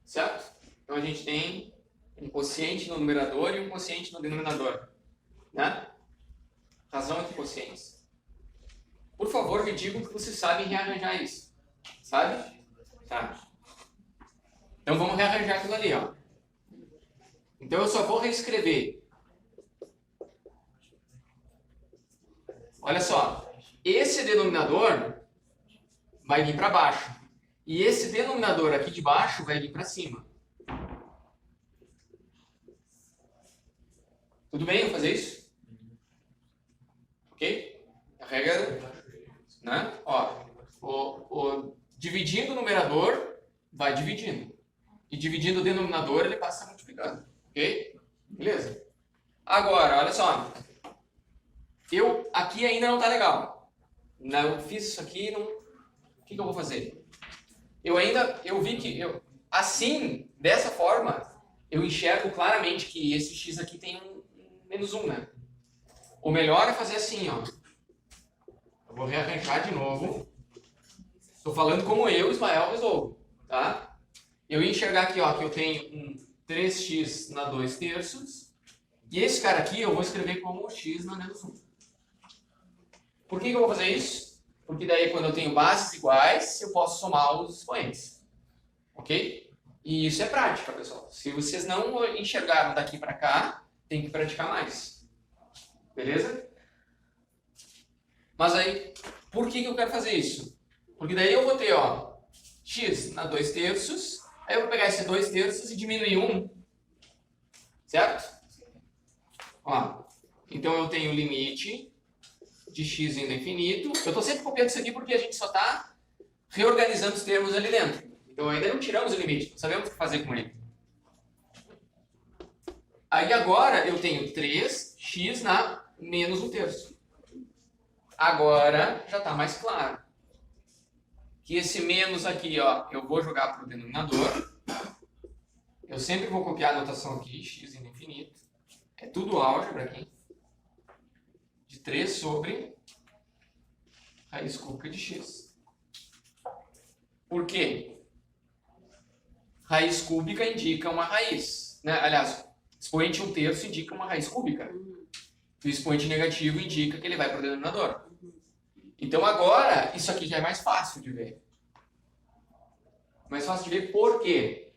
Certo? Então a gente tem um quociente no numerador e um quociente no denominador. Né? Razão entre quocientes. Por favor, me digam que vocês sabem rearranjar isso. Sabe? Tá. Então vamos rearranjar aquilo ali, ó. Então eu só vou reescrever. Olha só, esse denominador vai vir para baixo. E esse denominador aqui de baixo vai vir para cima. Tudo bem eu fazer isso? Ok? A regra, né? Ó, dividindo o numerador, vai dividindo. E dividindo o denominador, ele passa multiplicando. Ok? Beleza? Agora, olha só. Aqui ainda não está legal. Eu fiz isso aqui, não... O que eu vou fazer? Eu vi que, assim, dessa forma, eu enxergo claramente que esse x aqui tem um menos 1, né? O melhor é fazer assim, ó. Eu vou rearranjar de novo. Estou falando como eu, Ismael, resolvo, tá? Eu ia enxergar aqui, ó, que eu tenho um 3x na 2/3. E esse cara aqui eu vou escrever como x na menos 1. Por que eu vou fazer isso? Porque daí quando eu tenho bases iguais, eu posso somar os expoentes. Ok? E isso é prática, pessoal. Se vocês não enxergaram daqui para cá, tem que praticar mais. Beleza? Mas aí, por que eu quero fazer isso? Porque daí eu vou ter, ó, x na 2/3. Aí eu vou pegar esse 2/3 e diminuir 1. Certo? Ó, então eu tenho o limite de x indo a infinito. Eu estou sempre copiando isso aqui porque a gente só está reorganizando os termos ali dentro. Então ainda não tiramos o limite, não sabemos o que fazer com ele. Aí agora eu tenho 3x na menos 1/3. Agora já está mais claro. Que esse menos aqui, ó, eu vou jogar para o denominador. Eu sempre vou copiar a notação aqui, x indo a infinito. É tudo álgebra aqui. De 3 sobre raiz cúbica de x. Por quê? Raiz cúbica indica uma raiz. Né? Aliás, expoente 1/3 indica uma raiz cúbica. E o expoente negativo indica que ele vai para o denominador. Então agora, isso aqui já é mais fácil de ver. Mais fácil de ver por quê.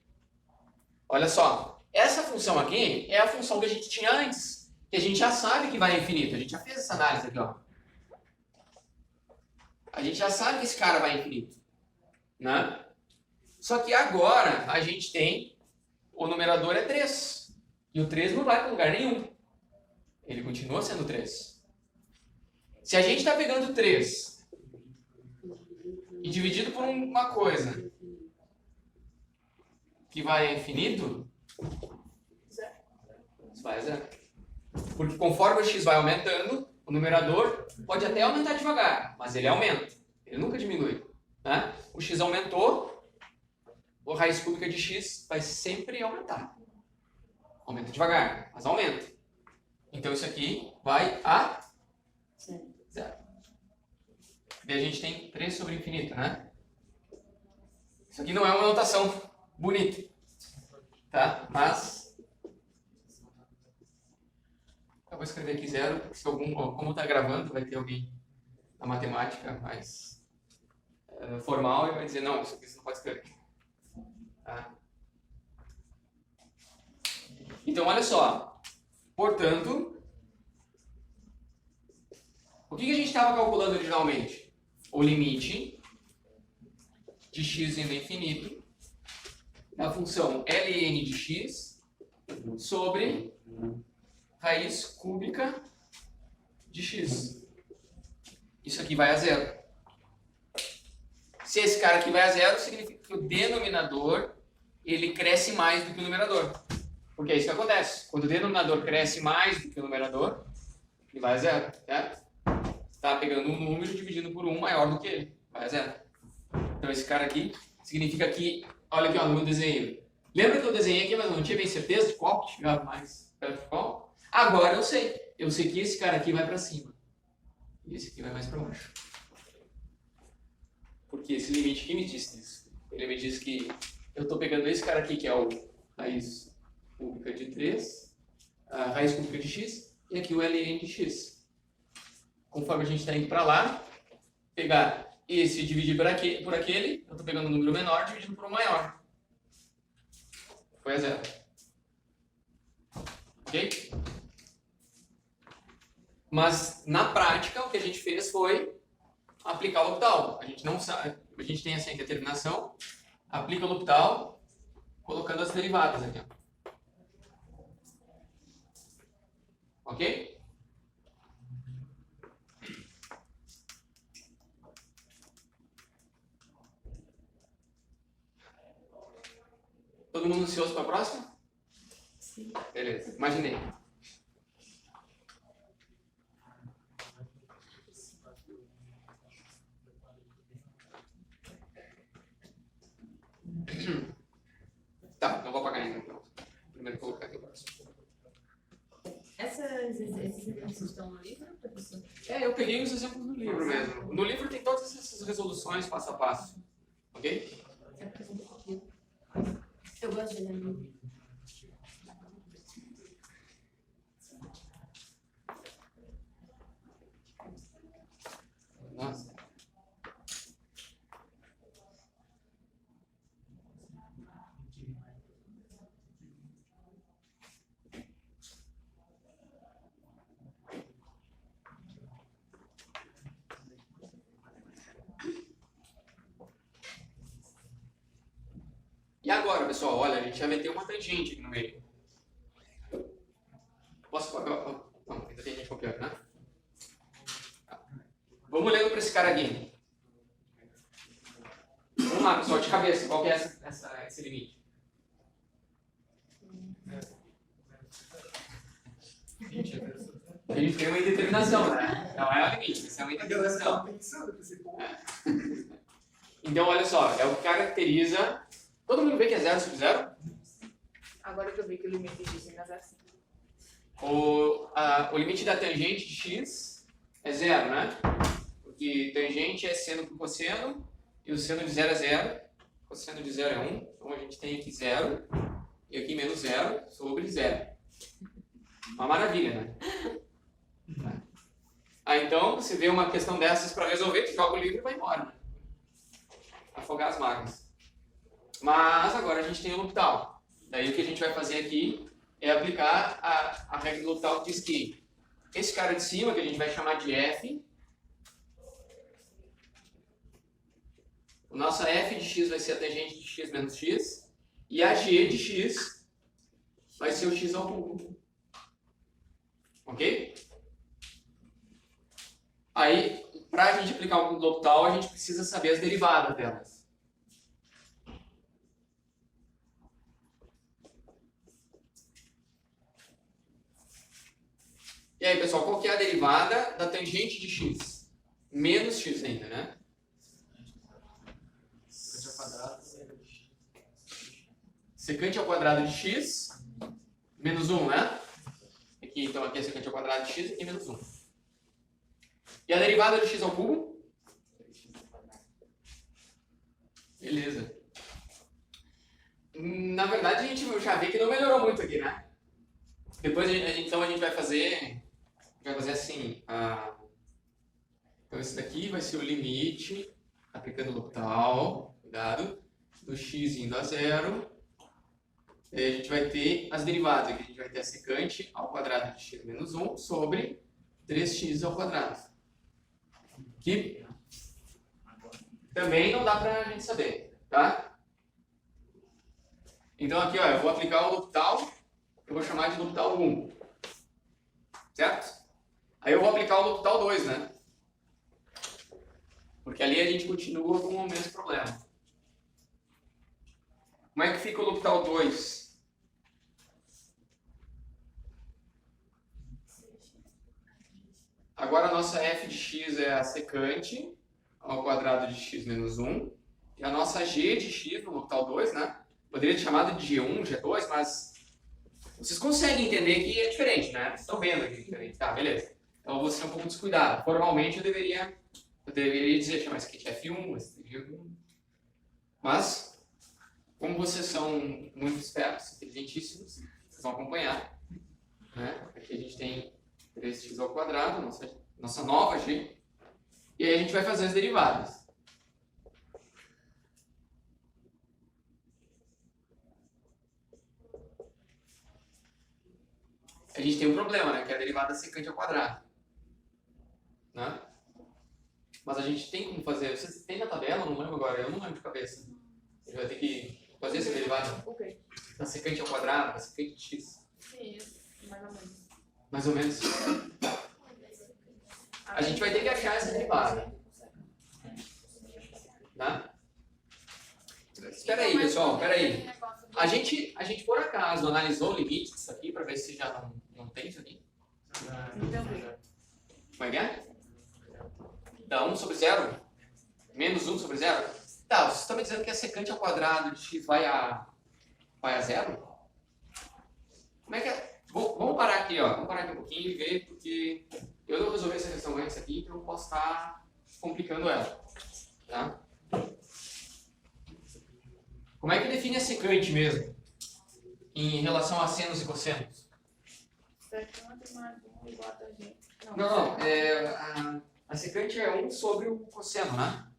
Olha só, essa função aqui é a função que a gente tinha antes, que a gente já sabe que vai a infinito. A gente já fez essa análise aqui, ó. A gente já sabe que esse cara vai a infinito, né? Só que agora a gente tem, o numerador é 3, e o 3 não vai para lugar nenhum. Ele continua sendo 3. Se a gente está pegando 3 e dividido por uma coisa que vai a infinito, isso vai a zero. Porque conforme o x vai aumentando, o numerador pode até aumentar devagar, mas ele aumenta. Ele nunca diminui, né? O x aumentou, a raiz cúbica de x vai sempre aumentar. Aumenta devagar, mas aumenta. Então isso aqui vai a zero. E a gente tem 3 sobre infinito, né? Isso aqui não é uma notação bonita, tá? Mas eu vou escrever aqui 0, porque se como está gravando, vai ter alguém na matemática mais formal e vai dizer, não, isso aqui você não pode escrever. Tá? Então, olha só. Portanto, o que a gente estava calculando originalmente? O limite de x indo ao infinito da função ln de x sobre raiz cúbica de x. Isso aqui vai a zero. Se esse cara aqui vai a zero, significa que o denominador ele cresce mais do que o numerador. Porque é isso que acontece. Quando o denominador cresce mais do que o numerador, ele vai a zero, certo? Você está pegando um número dividindo por um maior do que ele, vai a zero. Então esse cara aqui significa que, olha aqui ó, no meu desenho. Lembra que eu desenhei aqui, mas não tinha bem certeza de qual que chegava mais perto de qual? Agora eu sei. Eu sei que esse cara aqui vai para cima. E esse aqui vai mais para baixo. Porque esse limite aqui me diz isso. Ele me diz que eu estou pegando esse cara aqui, que é o raiz cúbica de 3, a raiz cúbica de x, e aqui o ln de x. Conforme a gente está indo para lá, pegar esse e dividir por aquele, eu estou pegando um número menor dividindo por um maior. Foi a zero. Ok? Mas, na prática, o que a gente fez foi aplicar o L'Hopital. A gente não sabe, a gente tem assim a determinação, aplica o L'Hopital, colocando as derivadas aqui. Ok? Todo mundo ansioso para a próxima? Sim. Beleza, imaginei. Tá, não vou apagar ainda. Então. Primeiro colocar aqui o próximo. Esses exemplos estão no livro, professor? Eu peguei os exemplos do livro mesmo. No livro tem todas essas resoluções passo a passo. Ok? Eu gosto de ler no livro. Nossa. E agora, pessoal, olha, a gente já meteu uma tangente aqui no meio. Posso copiar? Não, ainda tem gente copiando, né? Vamos lendo para esse cara aqui. Vamos lá, pessoal, de cabeça, qual que é esse limite? A gente tem uma indeterminação, né? Não é o limite, isso é uma indeterminação. Então, olha só, é o que caracteriza. Todo mundo vê que é 0 sobre 0? Agora que eu vi que o limite de x é assim. O limite da tangente de x é 0, né? Porque tangente é seno por cosseno, e o seno de 0 é 0, cosseno de 0 é 1, então a gente tem aqui 0, e aqui menos 0 sobre 0. Uma maravilha, né? Então, você vê uma questão dessas para resolver, tu joga o livro e vai embora, né? Afogar as máquinas. Mas agora a gente tem o L'Hopital. Daí o que a gente vai fazer aqui é aplicar a regra do L'Hopital que diz que esse cara de cima, que a gente vai chamar de F, o nosso F de x vai ser a tangente de x menos x, e a g de x vai ser o x ao cubo. Ok? Aí, para a gente aplicar o L'Hopital, a gente precisa saber as derivadas delas. E aí, pessoal, qual que é a derivada da tangente de x? Menos x ainda, né? Secante ao quadrado de x menos 1, né? Aqui, então, aqui é secante ao quadrado de x e aqui menos 1. E a derivada de x ao cubo? Beleza. Na verdade, a gente já vê que não melhorou muito aqui, né? Depois, então, a gente vai fazer assim. Então, esse daqui vai ser o limite, aplicando o L'Hopital, cuidado, do x indo a zero. E aí a gente vai ter as derivadas. Aqui a gente vai ter a secante ao quadrado de x menos 1 sobre 3x ao quadrado. Que também não dá pra gente saber, tá? Então aqui, ó, eu vou aplicar o L'Hopital, eu vou chamar de L'Hopital 1. Certo? Aí eu vou aplicar o L'Hopital 2, né? Porque ali a gente continua com o mesmo problema. Como é que fica o L'Hopital 2? Agora a nossa f de x é a secante ao quadrado de x menos 1. E a nossa g de x no L'Hopital 2, né? Poderia ter chamado de G1, G2, mas vocês conseguem entender que é diferente, né? Vocês estão vendo que é diferente. Tá, beleza. Então eu vou ser um pouco descuidado. Formalmente eu deveria dizer, chamar isso aqui de F1, esse de G1. Mas, como vocês são muito espertos, inteligentíssimos, vocês vão acompanhar. Né? Aqui a gente tem 3x ao quadrado, nossa nova g. E aí a gente vai fazer as derivadas. A gente tem um problema, né? Que é a derivada secante ao quadrado. Né? Mas a gente tem como fazer. Vocês têm na tabela? Não lembro agora. Eu não lembro de cabeça. A gente vai ter que fazer essa derivada Ok. da secante ao quadrado, da secante de x. Sim, mais ou menos. Mais ou menos. A gente vai ter que achar essa derivada. Tá? Espera aí, pessoal. Espera aí. A gente, por acaso, analisou o limite disso aqui para ver se já não tem isso aqui? Como é que é? Dá 1 sobre 0? Menos 1 sobre 0? Tá, vocês estão me dizendo que a secante ao quadrado de x vai a 0? Como é que é? Vamos parar aqui, ó. Vamos parar aqui um pouquinho e ver, porque eu não resolvi essa questão antes aqui, então eu não posso estar complicando ela. Tá? Como é que define a secante mesmo? Em relação a senos e cossenos? Secante mais 1 igual a tangente. Não. A secante é 1 sobre o cosseno, né?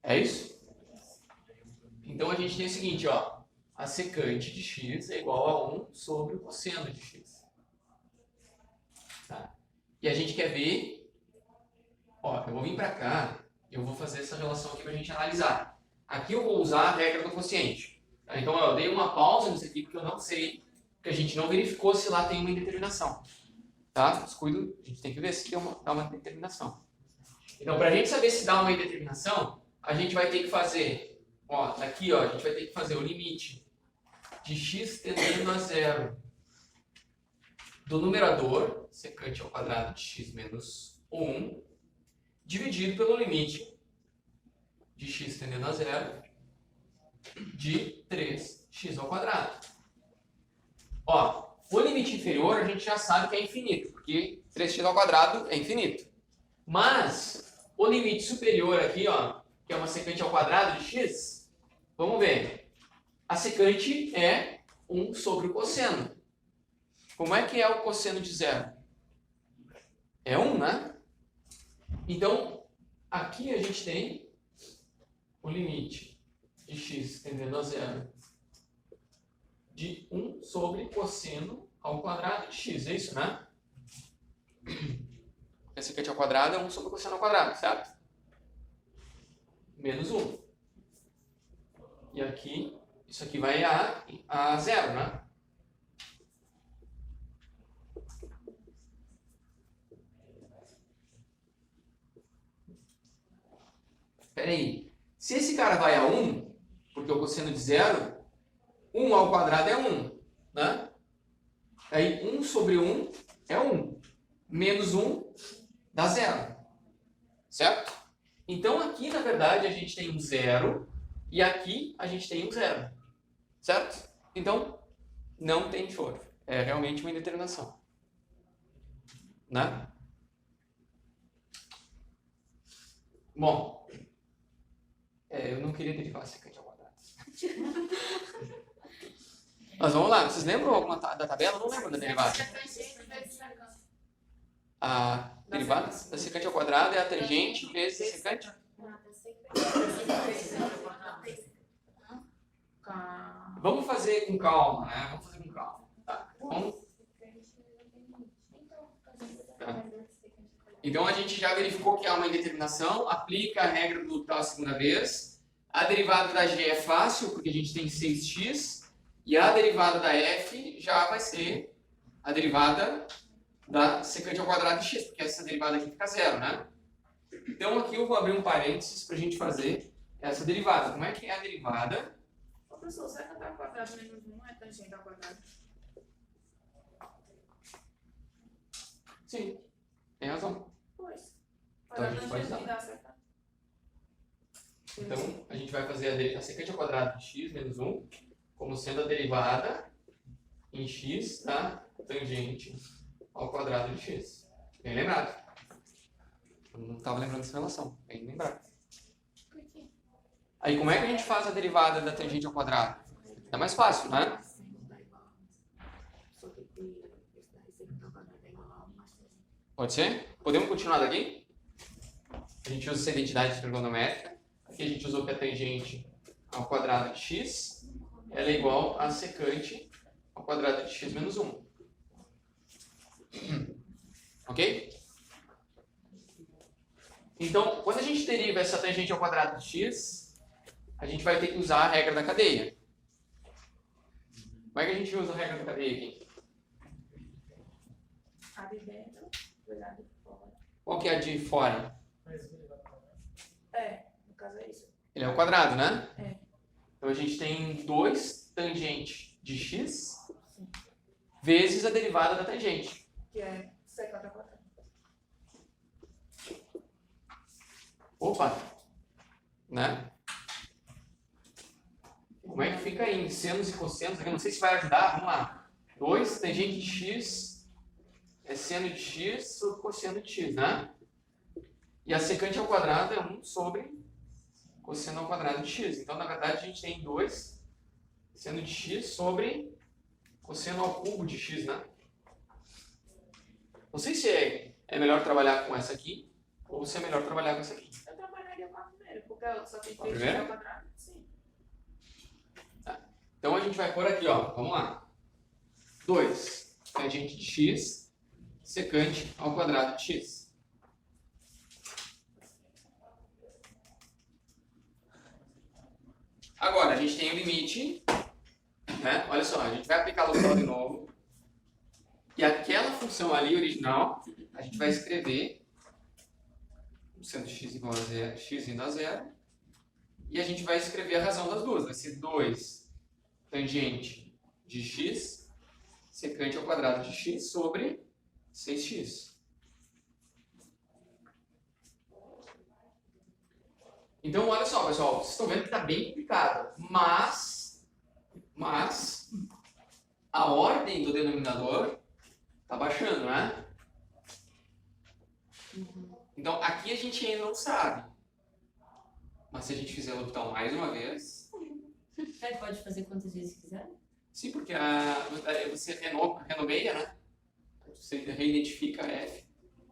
É isso? Então a gente tem o seguinte, ó. A secante de x é igual a 1 sobre o cosseno de x. Tá? E a gente quer ver... Ó, eu vou vir para cá, eu vou fazer essa relação aqui para a gente analisar. Aqui eu vou usar a regra do quociente. Tá? Então eu dei uma pausa nisso aqui porque eu não sei, porque a gente não verificou se lá tem uma indeterminação. Tá? Descuido, a gente tem que ver se dá uma determinação. Então, para a gente saber se dá uma indeterminação, a gente vai ter que fazer, ó, daqui, ó, a gente vai ter que fazer o limite de x tendendo a 0 do numerador, secante ao quadrado de x menos 1, dividido pelo limite de x tendendo a 0 de 3x ao quadrado. Ó, o limite inferior a gente já sabe que é infinito, porque 3x ao quadrado é infinito. Mas o limite superior aqui, ó, que é uma secante ao quadrado de x, vamos ver. A secante é 1 sobre o cosseno. Como é que é o cosseno de 0? É 1, né? Então, aqui a gente tem o limite de x tendendo a zero de 1 sobre cosseno ao quadrado de x, é isso, né? A secante ao quadrado é 1 sobre cosseno ao quadrado, certo? Menos 1. E aqui, isso aqui vai a zero, né? Espera aí. Se esse cara vai a 1, porque o cosseno de zero, 1 ao quadrado é 1, né? Aí 1 sobre 1 é 1. Menos 1 dá zero. Certo? Então aqui, na verdade, a gente tem um zero e aqui a gente tem um zero. Certo? Então, não tem choro. É realmente uma indeterminação. Né? Bom, eu não queria derivar a secante ao quadrado. Mas vamos lá, vocês lembram alguma da tabela? Não lembro da derivada. A derivada da secante ao quadrado é a tangente vezes a secante. Vamos fazer com calma, né? Vamos fazer com calma. Tá. Então a gente já verificou que há uma indeterminação, aplica a regra do tal segunda vez. A derivada da g é fácil, porque a gente tem 6x. E a derivada da f já vai ser a derivada da secante ao quadrado de x, porque essa derivada aqui fica zero, né? Então aqui eu vou abrir um parênteses para a gente fazer essa derivada. Como é que é a derivada? Ô, professor, secante ao quadrado menos 1 é tangente ao quadrado? Sim, tem razão. Pois. Então a gente pode usar. Então a gente vai fazer a secante ao quadrado de x menos 1 como sendo a derivada em x da tangente ao quadrado de x. Bem lembrado. Eu não estava lembrando dessa relação. Bem lembrado. Por quê? Aí como é que a gente faz a derivada da tangente ao quadrado? É mais fácil, né? Pode ser? Podemos continuar daqui? A gente usa essa identidade trigonométrica. Aqui a gente usou que a tangente ao quadrado de x ela é igual a secante ao quadrado de x menos 1. Ok? Então, quando a gente deriva essa tangente ao quadrado de x, a gente vai ter que usar a regra da cadeia. Como é que a gente usa a regra da cadeia aqui? A de dentro, a de fora. Qual que é a de fora? No caso é isso. Ele é o quadrado, né? É. Então a gente tem 2 tangente de x vezes a derivada da tangente. Que é secante ao quadrado. Opa! Né? Como é que fica aí em senos e cossenos? Eu não sei se vai ajudar. Vamos lá. 2 tangente de x é seno de x sobre cosseno de x, né? E a secante ao quadrado é 1 sobre cosseno ao quadrado de x. Então, na verdade, a gente tem 2 seno de x sobre cosseno ao cubo de x, né? Não sei se é melhor trabalhar com essa aqui ou se é melhor trabalhar com essa aqui. Eu trabalharia com a primeira, porque a outra só tem A 3 primeira? ao quadrado. Sim. Então, a gente vai por aqui, ó. Vamos lá. 2 tangente de x secante ao quadrado de x. Agora, a gente tem o limite, né? Olha só, a gente vai aplicar o local de novo. E aquela função ali original, a gente vai escrever sendo x igual a zero, x indo a zero. E a gente vai escrever a razão das duas. Vai ser 2 tangente de x secante ao quadrado de x sobre 6x. Então, olha só, pessoal, vocês estão vendo que está bem complicado, mas a ordem do denominador está baixando, né? Então, aqui a gente ainda não sabe, mas se a gente fizer o botão mais uma vez... Ele pode fazer quantas vezes quiser? Sim, porque você renomeia, né? Você reidentifica a f.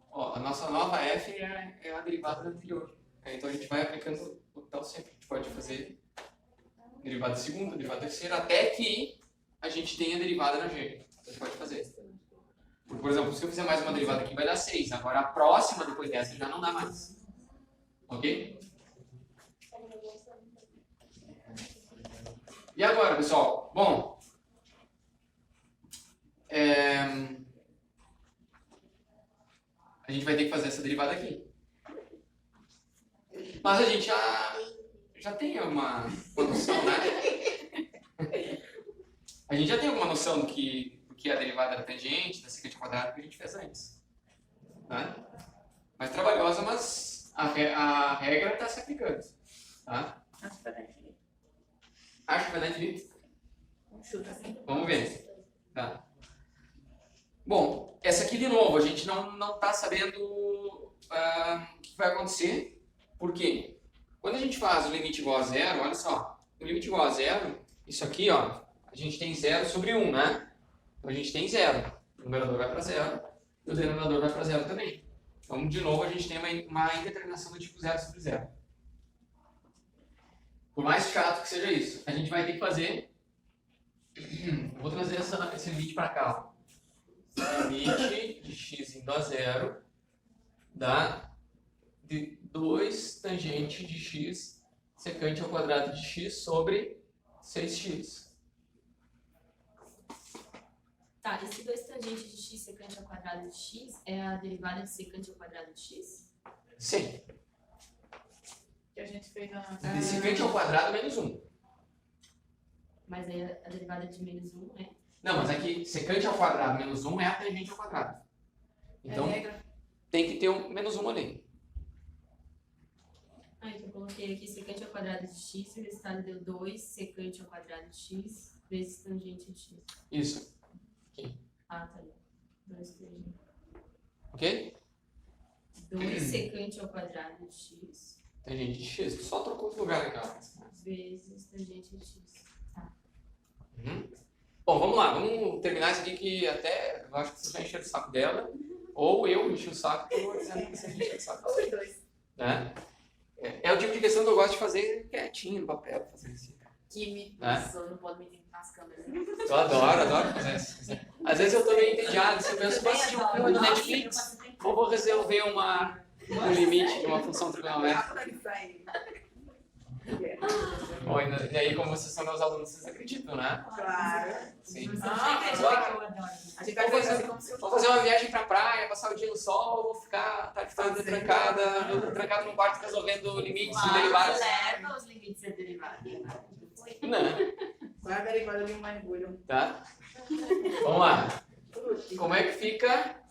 Ó, a nossa nova f é a derivada da anterior. Então a gente vai aplicando o tal sempre. A gente pode fazer derivada segunda, derivada terceira, até que a gente tenha derivada na g. Você pode fazer. Por exemplo, se eu fizer mais uma derivada aqui, vai dar 6. Agora a próxima depois dessa já não dá mais. Ok? E agora, pessoal? Bom, a gente vai ter que fazer essa derivada aqui. Mas a gente já tem uma noção, né? A gente já tem alguma noção do que é a derivada da tangente, da secante ao quadrado que a gente fez antes. Né? Mais trabalhosa, mas a regra está se aplicando. Tá? Acho que vai dar infinito. Acho que vai dar infinito? Um chute assim. Vamos ver. Tá. Bom, essa aqui de novo, a gente não está sabendo o que vai acontecer. Por quê? Quando a gente faz o limite igual a zero, olha só, o limite igual a zero, isso aqui, ó, a gente tem 0 sobre 1, né? Então a gente tem 0. O numerador vai para 0 e o denominador vai para 0 também. Então, de novo, a gente tem uma indeterminação do tipo 0 sobre 0. Por mais chato que seja isso, a gente vai ter que fazer... Eu vou trazer esse limite para cá. Ó. Limite de x indo a 0 dá de 2 tangente de x secante ao quadrado de x sobre 6x. Tá, esse 2 tangente de x secante ao quadrado de x é a derivada de secante ao quadrado de x? Sim. Que a gente fez na... De secante ao quadrado menos 1. Mas aí a derivada de menos 1 é? Não, mas aqui, secante ao quadrado menos 1 é a tangente ao quadrado. Então, É regra. tem que ter um menos 1 ali. Ah, então eu coloquei aqui secante ao quadrado de x e o resultado deu 2 secante ao quadrado de x vezes tangente de x. Isso. Ah, tá ali. 2 tangente. Ok? 2 secante ao quadrado de x Tangente de x. Tu só trocou os lugares aqui, ó. vezes tangente de x. Uhum. Bom, vamos lá. Vamos terminar isso aqui que até eu acho que você vai encher o saco dela. Ou eu enchi o saco e eu vou dizendo que você enche o saco. Ou os dois. Né? É o tipo de questão que eu gosto de fazer quietinho no papel. Fazer assim. Que me... É. Nossa, não pode medir nas câmeras. Eu adoro fazer isso. Às vezes eu tô meio entediado. Assim, eu penso, vou assistir um filme do Netflix ou vou resolver um limite de uma função trigonométrica. Bom, e aí, como vocês são meus alunos, vocês acreditam, né? Claro. Sim. A gente vai fazer assim como se eu Vou fazer uma viagem pra praia, passar o dia no sol, vou ficar a tarde toda trancado num quarto resolvendo limites e derivadas. Leva os limites e derivadas. Não, Qual é a derivada de um mergulho? tá? Vamos lá. Como é que fica?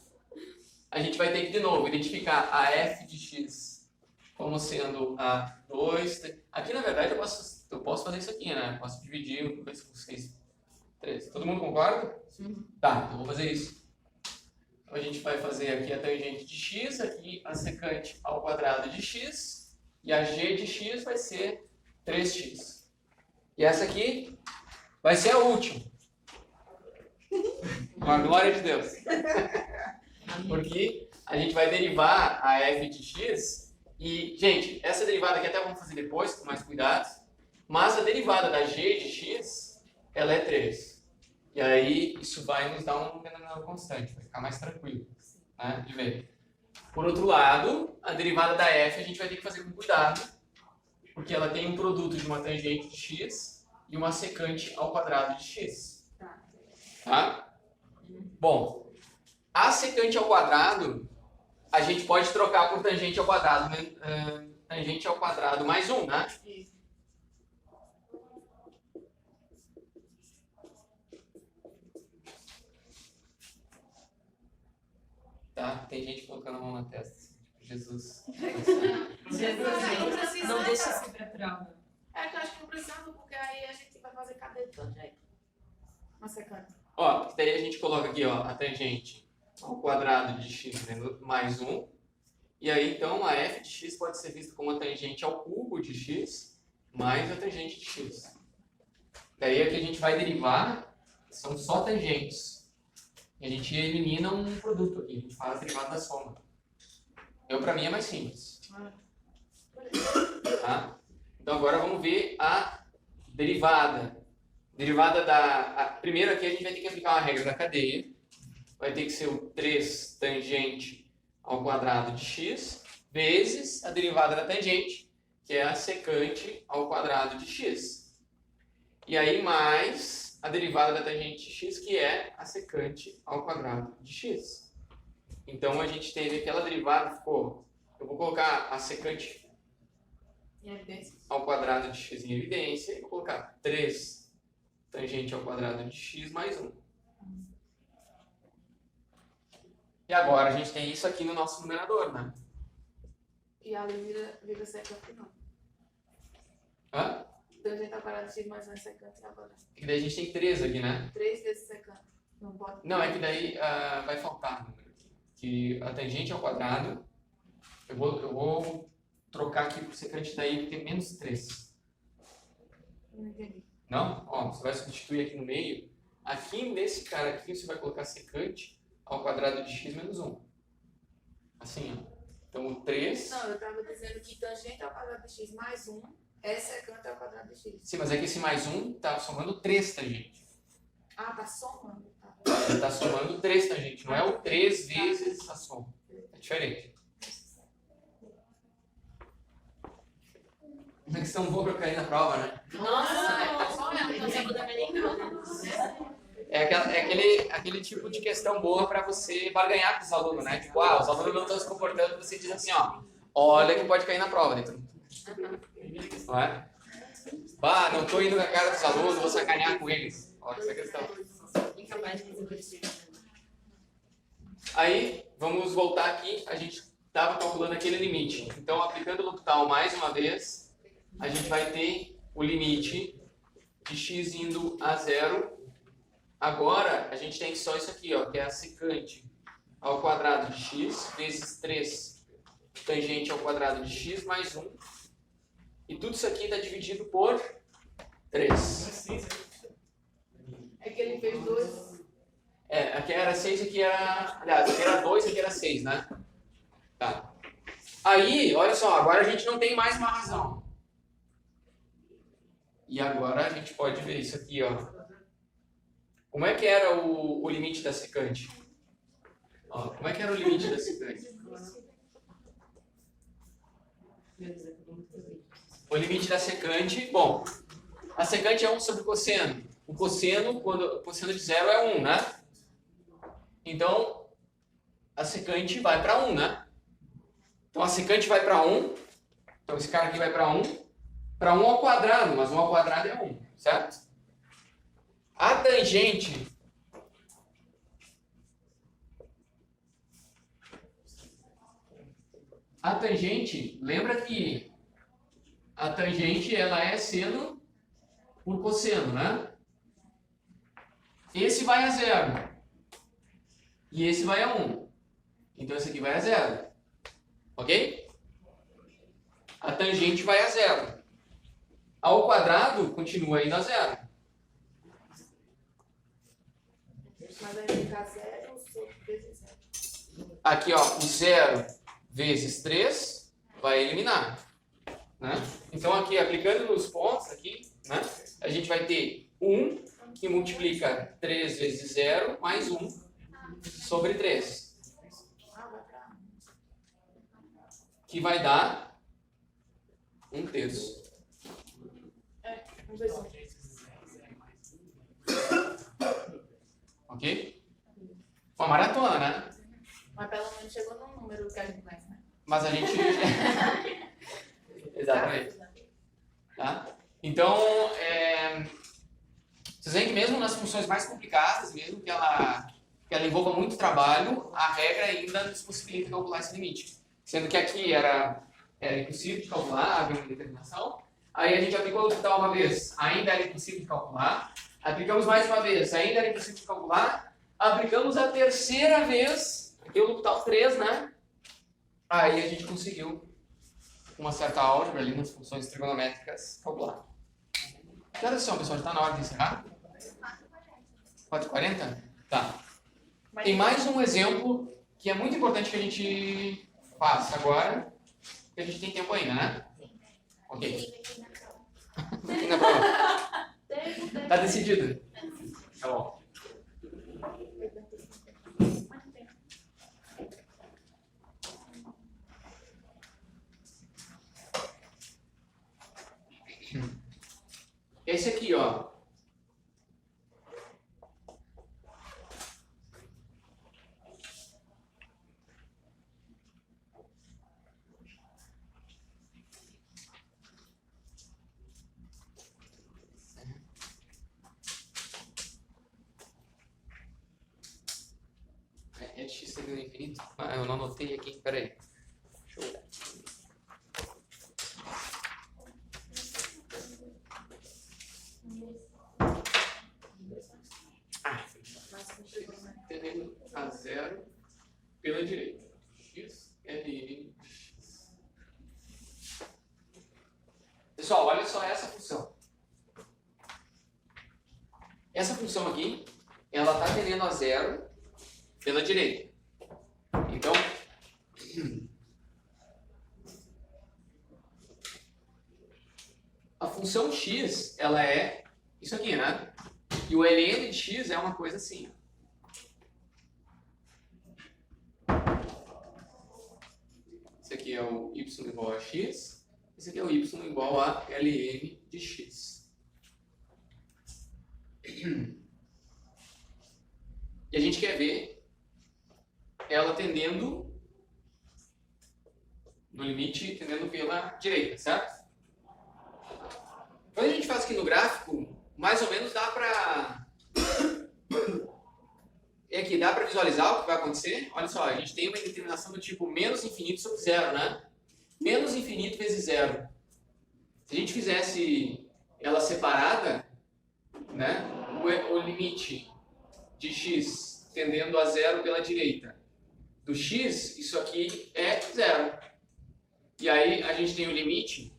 A gente vai ter que, de novo, identificar a f de x como sendo a 2. Aqui, na verdade, eu posso fazer isso aqui, né? Eu posso dividir 1 por 6, 3. Todo mundo concorda? Sim. Tá, então vou fazer isso. Então a gente vai fazer aqui a tangente de x, aqui a secante ao quadrado de x, e a g de x vai ser 3x. E essa aqui vai ser a última. Com a glória de Deus. Porque a gente vai derivar a f de x, e, gente, essa derivada aqui até vamos fazer depois, com mais cuidado, mas a derivada da g de x, ela é 3. E aí, isso vai nos dar um denominador constante, vai ficar mais tranquilo, né, de ver. Por outro lado, a derivada da f a gente vai ter que fazer com cuidado, porque ela tem um produto de uma tangente de x e uma secante ao quadrado de x. Tá? Bom, a secante ao quadrado, a gente pode trocar por tangente ao quadrado, tangente ao quadrado mais 1, né? Isso. Tá? Tem gente colocando a mão na testa, assim, tipo, Jesus. Jesus, não deixa isso pra prova. É que eu acho que não precisava, porque aí a gente vai fazer cadeia de todo jeito. Uma secante. Ó, daí a gente coloca aqui, ó, a tangente ao quadrado de x mais 1. E aí, então, a f de x pode ser vista como a tangente ao cubo de x mais a tangente de x. Daí aqui a gente vai derivar, são só tangentes. E a gente elimina um produto aqui, a gente faz a derivada da soma. Então, para mim, é mais simples. Tá? Então, agora vamos ver a derivada primeiro aqui a gente vai ter que aplicar uma regra da cadeia. Vai ter que ser o 3 tangente ao quadrado de x vezes a derivada da tangente, que é a secante ao quadrado de x. E aí mais a derivada da tangente de x, que é a secante ao quadrado de x. Então a gente teve aquela derivada, ficou... Eu vou colocar a secante Em evidência. ao quadrado de x em evidência e vou colocar 3 tangente ao quadrado de x mais 1. E agora a gente tem isso aqui no nosso numerador, né? E a vira secante não. Hã? Tangente ao quadrado de x mais 1 é secante ao quadrado. E daí a gente tem 3 aqui, né? 3 vezes secante. Não pode. Não, é que daí vai faltar número aqui. Que a tangente ao quadrado, eu vou trocar aqui por secante daí, porque é menos 3. Não entendi. Não? Ó, você vai substituir aqui no meio. Aqui nesse cara aqui você vai colocar secante ao quadrado de x menos 1. Assim, ó. Então o 3... Não, eu estava dizendo que tangente ao quadrado de x mais 1 é secante ao quadrado de x. Sim, mas é que esse mais 1 tá somando 3 tangentes. Ah, tá somando. Tá. Ele tá somando 3 tangentes, não é o 3 vezes a soma. É diferente. Uma questão boa pra cair na prova, né? Nossa, tá só não consigo dar nenhum. É aquele tipo de questão boa para você barganhar com os alunos, né? Tipo, os alunos não estão se comportando, você diz assim, ó, olha que pode cair na prova, né? Não é? Bah, não tô indo na cara dos alunos, vou sacanear com eles. Olha essa questão. Incapaz de resolver isso. Aí, vamos voltar aqui, a gente estava calculando aquele limite. Então, aplicando o L'Hopital mais uma vez, a gente vai ter o limite de x indo a 0. Agora, a gente tem só isso aqui, ó, que é a secante ao quadrado de x vezes 3 tangente ao quadrado de x mais 1. E tudo isso aqui está dividido por 3. É que ele fez 2. Aqui era 6, aqui era... Aliás, aqui era 2, aqui era 6, né? Tá. Aí, olha só, agora a gente não tem mais uma razão. E agora a gente pode ver isso aqui, ó. Como é que era o limite da secante? Ó, como é que era o limite da secante? O limite da secante, bom, a secante é 1 sobre o cosseno. O cosseno, quando o cosseno de 0 é 1, né? Então, a secante vai para 1, né? Então, a secante vai para 1. Então, esse cara aqui vai para 1. Para 1 ao quadrado, mas 1 ao quadrado é 1, certo? A tangente lembra que a tangente ela é seno por cosseno, né? Esse vai a 0 e esse vai a 1. Então esse aqui vai a 0, ok? A tangente vai a 0. Ao quadrado continua indo a 0. Mas vai ficar 0 sobre vezes 0. Aqui, ó, o 0 vezes 3 vai eliminar, né? Então, aqui, aplicando nos pontos, aqui, né, a gente vai ter 1, que multiplica 3 vezes 0, mais 1 sobre 3. Vai pra 1. Que vai dar 1/3. 1 vezes 1. Ok? Foi uma maratona, né? Mas pelo menos chegou num número que a gente conhece, né? Mas a gente... Exatamente. Tá? Então, vocês veem que mesmo nas funções mais complicadas, mesmo que ela envolva muito trabalho, a regra ainda nos possibilita calcular esse limite. Sendo que aqui era impossível de calcular, havia uma determinação. Aí a gente aplicou o L'Hopital uma vez, ainda era impossível de calcular. Aplicamos mais uma vez, ainda era impossível de calcular. Aplicamos a terceira vez, aqui o L'Hopital 3, né? Aí a gente conseguiu, com uma certa álgebra ali nas funções trigonométricas, calcular. Que horas são, pessoal? Já está na hora de encerrar? 4h40? Tá. Tem mais um exemplo que é muito importante que a gente faça agora, que a gente tem tempo ainda, né? Ok. Aqui na prova. Aqui na prova. Tá decidido? Tá bom. Esse aqui, ó. É de x seguido ao infinito? Ah, eu não anotei aqui, peraí. Deixa eu olhar. Tendendo a zero pela direita. X, L, X. Pessoal, olha só essa função. Essa função aqui, ela está tendendo a zero pela direita. Então, a função x, ela é isso aqui, né? E o ln de x é uma coisa assim. Esse aqui é o y igual a x, esse aqui é o y igual a ln de x. E a gente quer ver ela tendendo, no limite, tendendo pela direita, certo? Quando a gente faz aqui no gráfico, mais ou menos dá pra... Aqui, dá pra visualizar o que vai acontecer? Olha só, a gente tem uma indeterminação do tipo menos infinito sobre zero, né? Menos infinito vezes zero. Se a gente fizesse ela separada, né? O limite de x tendendo a zero pela direita do x, isso aqui é zero. E aí a gente tem o limite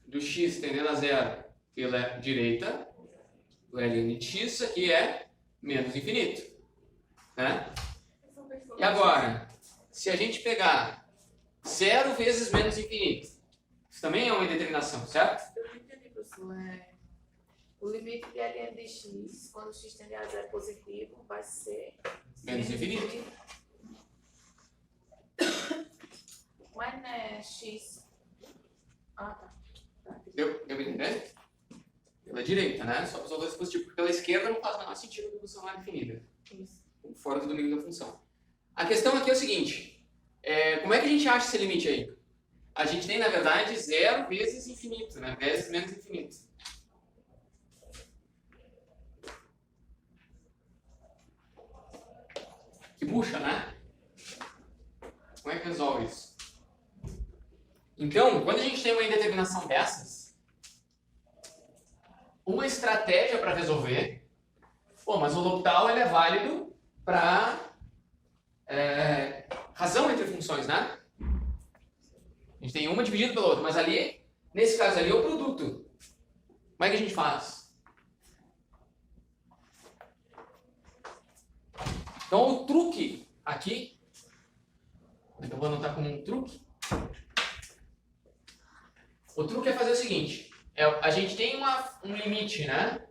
do x tendendo a zero pela direita, o ln de x, isso aqui é menos infinito. Né? E agora, se a gente pegar zero vezes menos infinito, isso também é uma indeterminação, certo? Eu não entendi, professor. O limite de ln de x, quando x tende a zero positivo, vai ser Menos infinito. Mas não é x. Ah, tá. Deu pra entender? Pela direita, né? Só para os valores positivos. Porque pela esquerda não faz o menor sentido a função lá definida. Isso. Fora do domínio da função. A questão aqui é o seguinte. Como é que a gente acha esse limite aí? A gente tem, na verdade, zero vezes infinito, né? Vezes menos infinito. Que puxa, né? Como é que resolve isso? Então, quando a gente tem uma indeterminação dessas, uma estratégia para resolver... Pô, mas o L'Hopital ele é válido para razão entre funções, né? A gente tem uma dividida pela outra, mas ali, nesse caso ali, é o produto. Como é que a gente faz? Então, o truque aqui, eu vou anotar como um truque. O truque é fazer o seguinte, a gente tem um limite, né?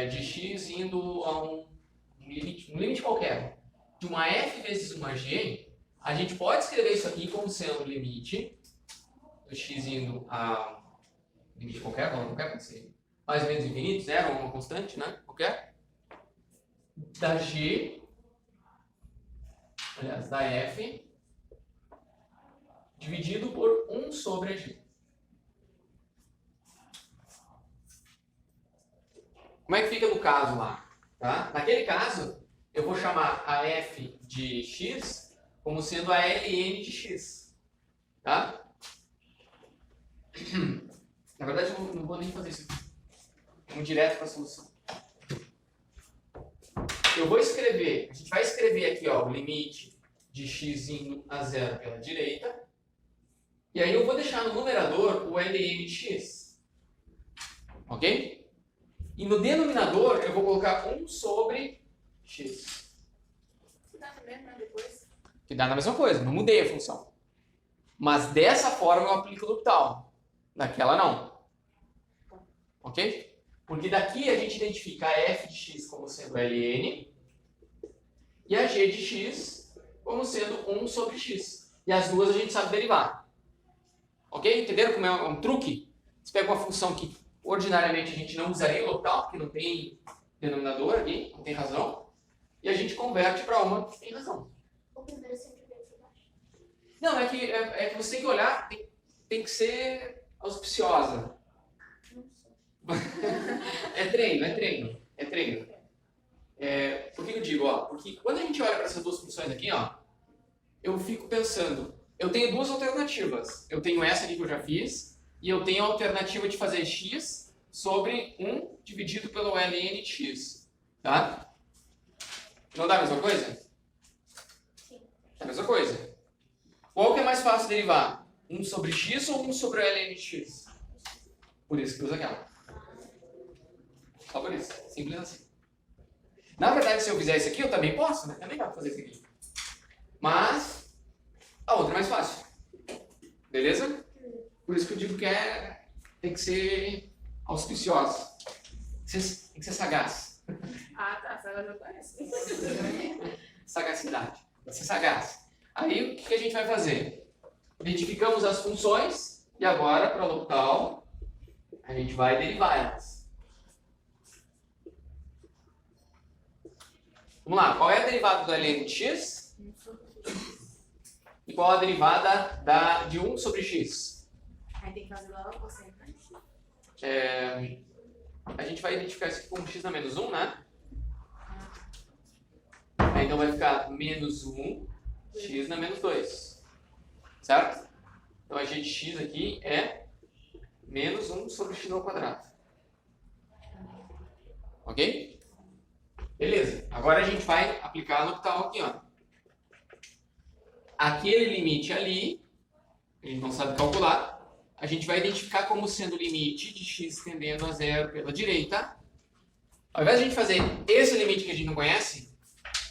De x indo a um limite qualquer, de uma f vezes uma g, a gente pode escrever isso aqui como sendo o limite do x indo a um limite qualquer, não qualquer, pode ser mais ou menos infinito, zero, ou uma constante, né? Qualquer, da g, aliás, da f, dividido por 1 sobre a g. Como é que fica no caso lá? Tá? Naquele caso, eu vou chamar a f de x como sendo a ln de x. Tá? Na verdade, eu não vou nem fazer isso aqui. Vamos direto para a solução. Eu vou escrever, a gente vai escrever aqui ó, o limite de x indo a zero pela direita. E aí eu vou deixar no numerador o ln de x. Ok? E no denominador eu vou colocar 1 sobre x. Que dá mesmo, né? Depois. Que dá na mesma coisa, não mudei a função. Mas dessa forma eu aplico o L'Hopital. Daquela não. Ok? Porque daqui a gente identifica a f de x como sendo ln e a g de x como sendo 1 sobre x. E as duas a gente sabe derivar. Ok? Entenderam como é um truque? Você pega uma função que ordinariamente a gente não usaria o local, porque não tem denominador aqui, não tem razão, e a gente converte para uma que tem razão. O primeiro sempre veio por baixo. Não, é que você tem que olhar, tem que ser auspiciosa. Não sei. É treino. Por que eu digo? Ó, porque quando a gente olha para essas duas funções aqui, ó, eu fico pensando, eu tenho duas alternativas. Eu tenho essa aqui que eu já fiz, e eu tenho a alternativa de fazer x sobre 1 dividido pelo ln de x. Tá? Não dá a mesma coisa? Sim. É a mesma coisa. Qual que é mais fácil derivar? 1 sobre x ou 1 sobre o ln de x? Por isso que usa aquela. Só por isso. Simples assim. Na verdade, se eu fizer isso aqui, eu também posso, né? Também dá pra fazer isso aqui. Mas a outra é mais fácil. Beleza? Por isso que eu digo que tem que ser auspiciosa. Tem que ser sagaz. Ah, tá. Essa eu conheço. Sagacidade. Tem que ser sagaz. Aí, o que a gente vai fazer? Identificamos as funções e agora, para o local, a gente vai derivar elas. Vamos lá. Qual é a derivada do ln de x? E qual a derivada de 1 sobre x? Aí tem que fazer logo você, né? A gente vai identificar isso aqui como x na menos 1, né? Aí, então vai ficar menos 1, x na menos 2. Certo? Então a g de x aqui é menos 1 sobre x ao quadrado. Ok? Beleza. Agora a gente vai aplicar no que está aqui, ó. Aquele limite ali, a gente não sabe calcular, a gente vai identificar como sendo o limite de x tendendo a zero pela direita. Ao invés de a gente fazer esse limite que a gente não conhece,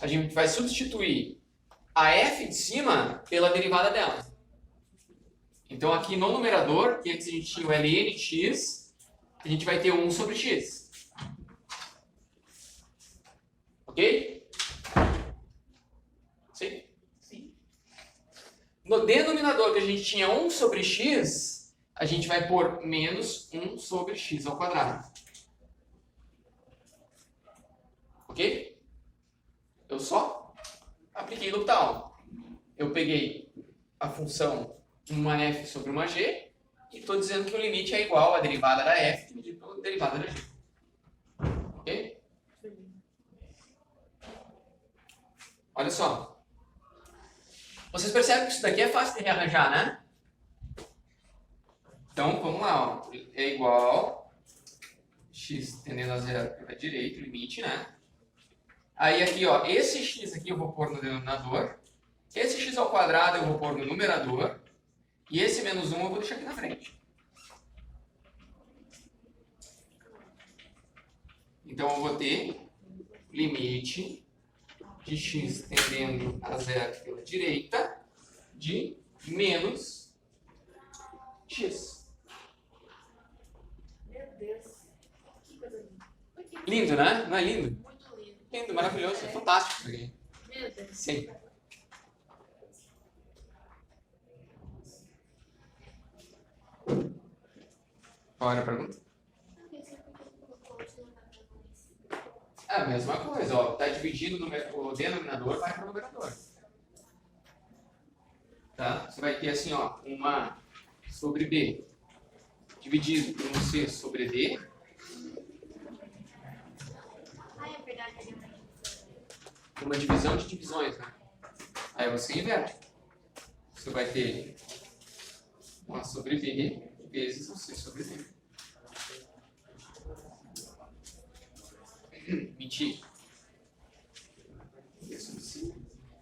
a gente vai substituir a f de cima pela derivada dela. Então aqui no numerador, que antes a gente tinha o ln de x, a gente vai ter 1 sobre x. Ok? Sim? Sim. No denominador que a gente tinha 1 sobre x, a gente vai pôr menos 1 sobre x ao quadrado. Ok? Eu só apliquei L'Hopital. Eu peguei a função uma f sobre uma g e estou dizendo que o limite é igual à derivada da f dividido pela derivada da g. Ok? Olha só. Vocês percebem que isso daqui é fácil de rearranjar, né? Então, vamos lá. Ó. É igual x tendendo a zero pela direita, o limite, né? Aí aqui, ó, esse x aqui eu vou pôr no denominador. Esse x ao quadrado eu vou pôr no numerador. E esse menos 1 eu vou deixar aqui na frente. Então eu vou ter limite de x tendendo a zero pela direita de menos x. Meu Deus. Que coisa linda. Lindo, né? Não é lindo? Muito lindo. Lindo, maravilhoso, fantástico isso aqui. Meu Deus. Sim. Qual era a pergunta? Não sei porque ele colocou o denominador em cima. É a mesma coisa, ó. Tá dividindo o denominador, vai para o numerador. Tá? Você vai ter assim, ó, uma sobre b dividido por um c sobre d. Ah, é verdade, ele é uma divisão. Uma divisão de divisões, né? Aí você inverte. Você vai ter 1 sobre b vezes um c sobre d. Mentira.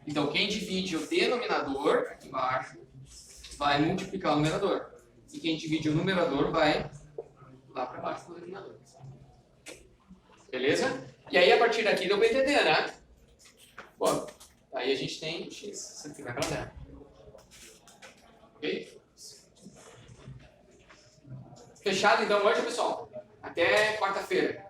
Então, quem divide o denominador, aqui embaixo, vai multiplicar o numerador. E quem divide o numerador vai lá para baixo do denominador. Beleza? E aí, a partir daqui, deu para entender, né? Bom, aí a gente tem x, isso aqui vai para zero. Ok? Fechado, então, hoje, pessoal? Até Até quarta-feira.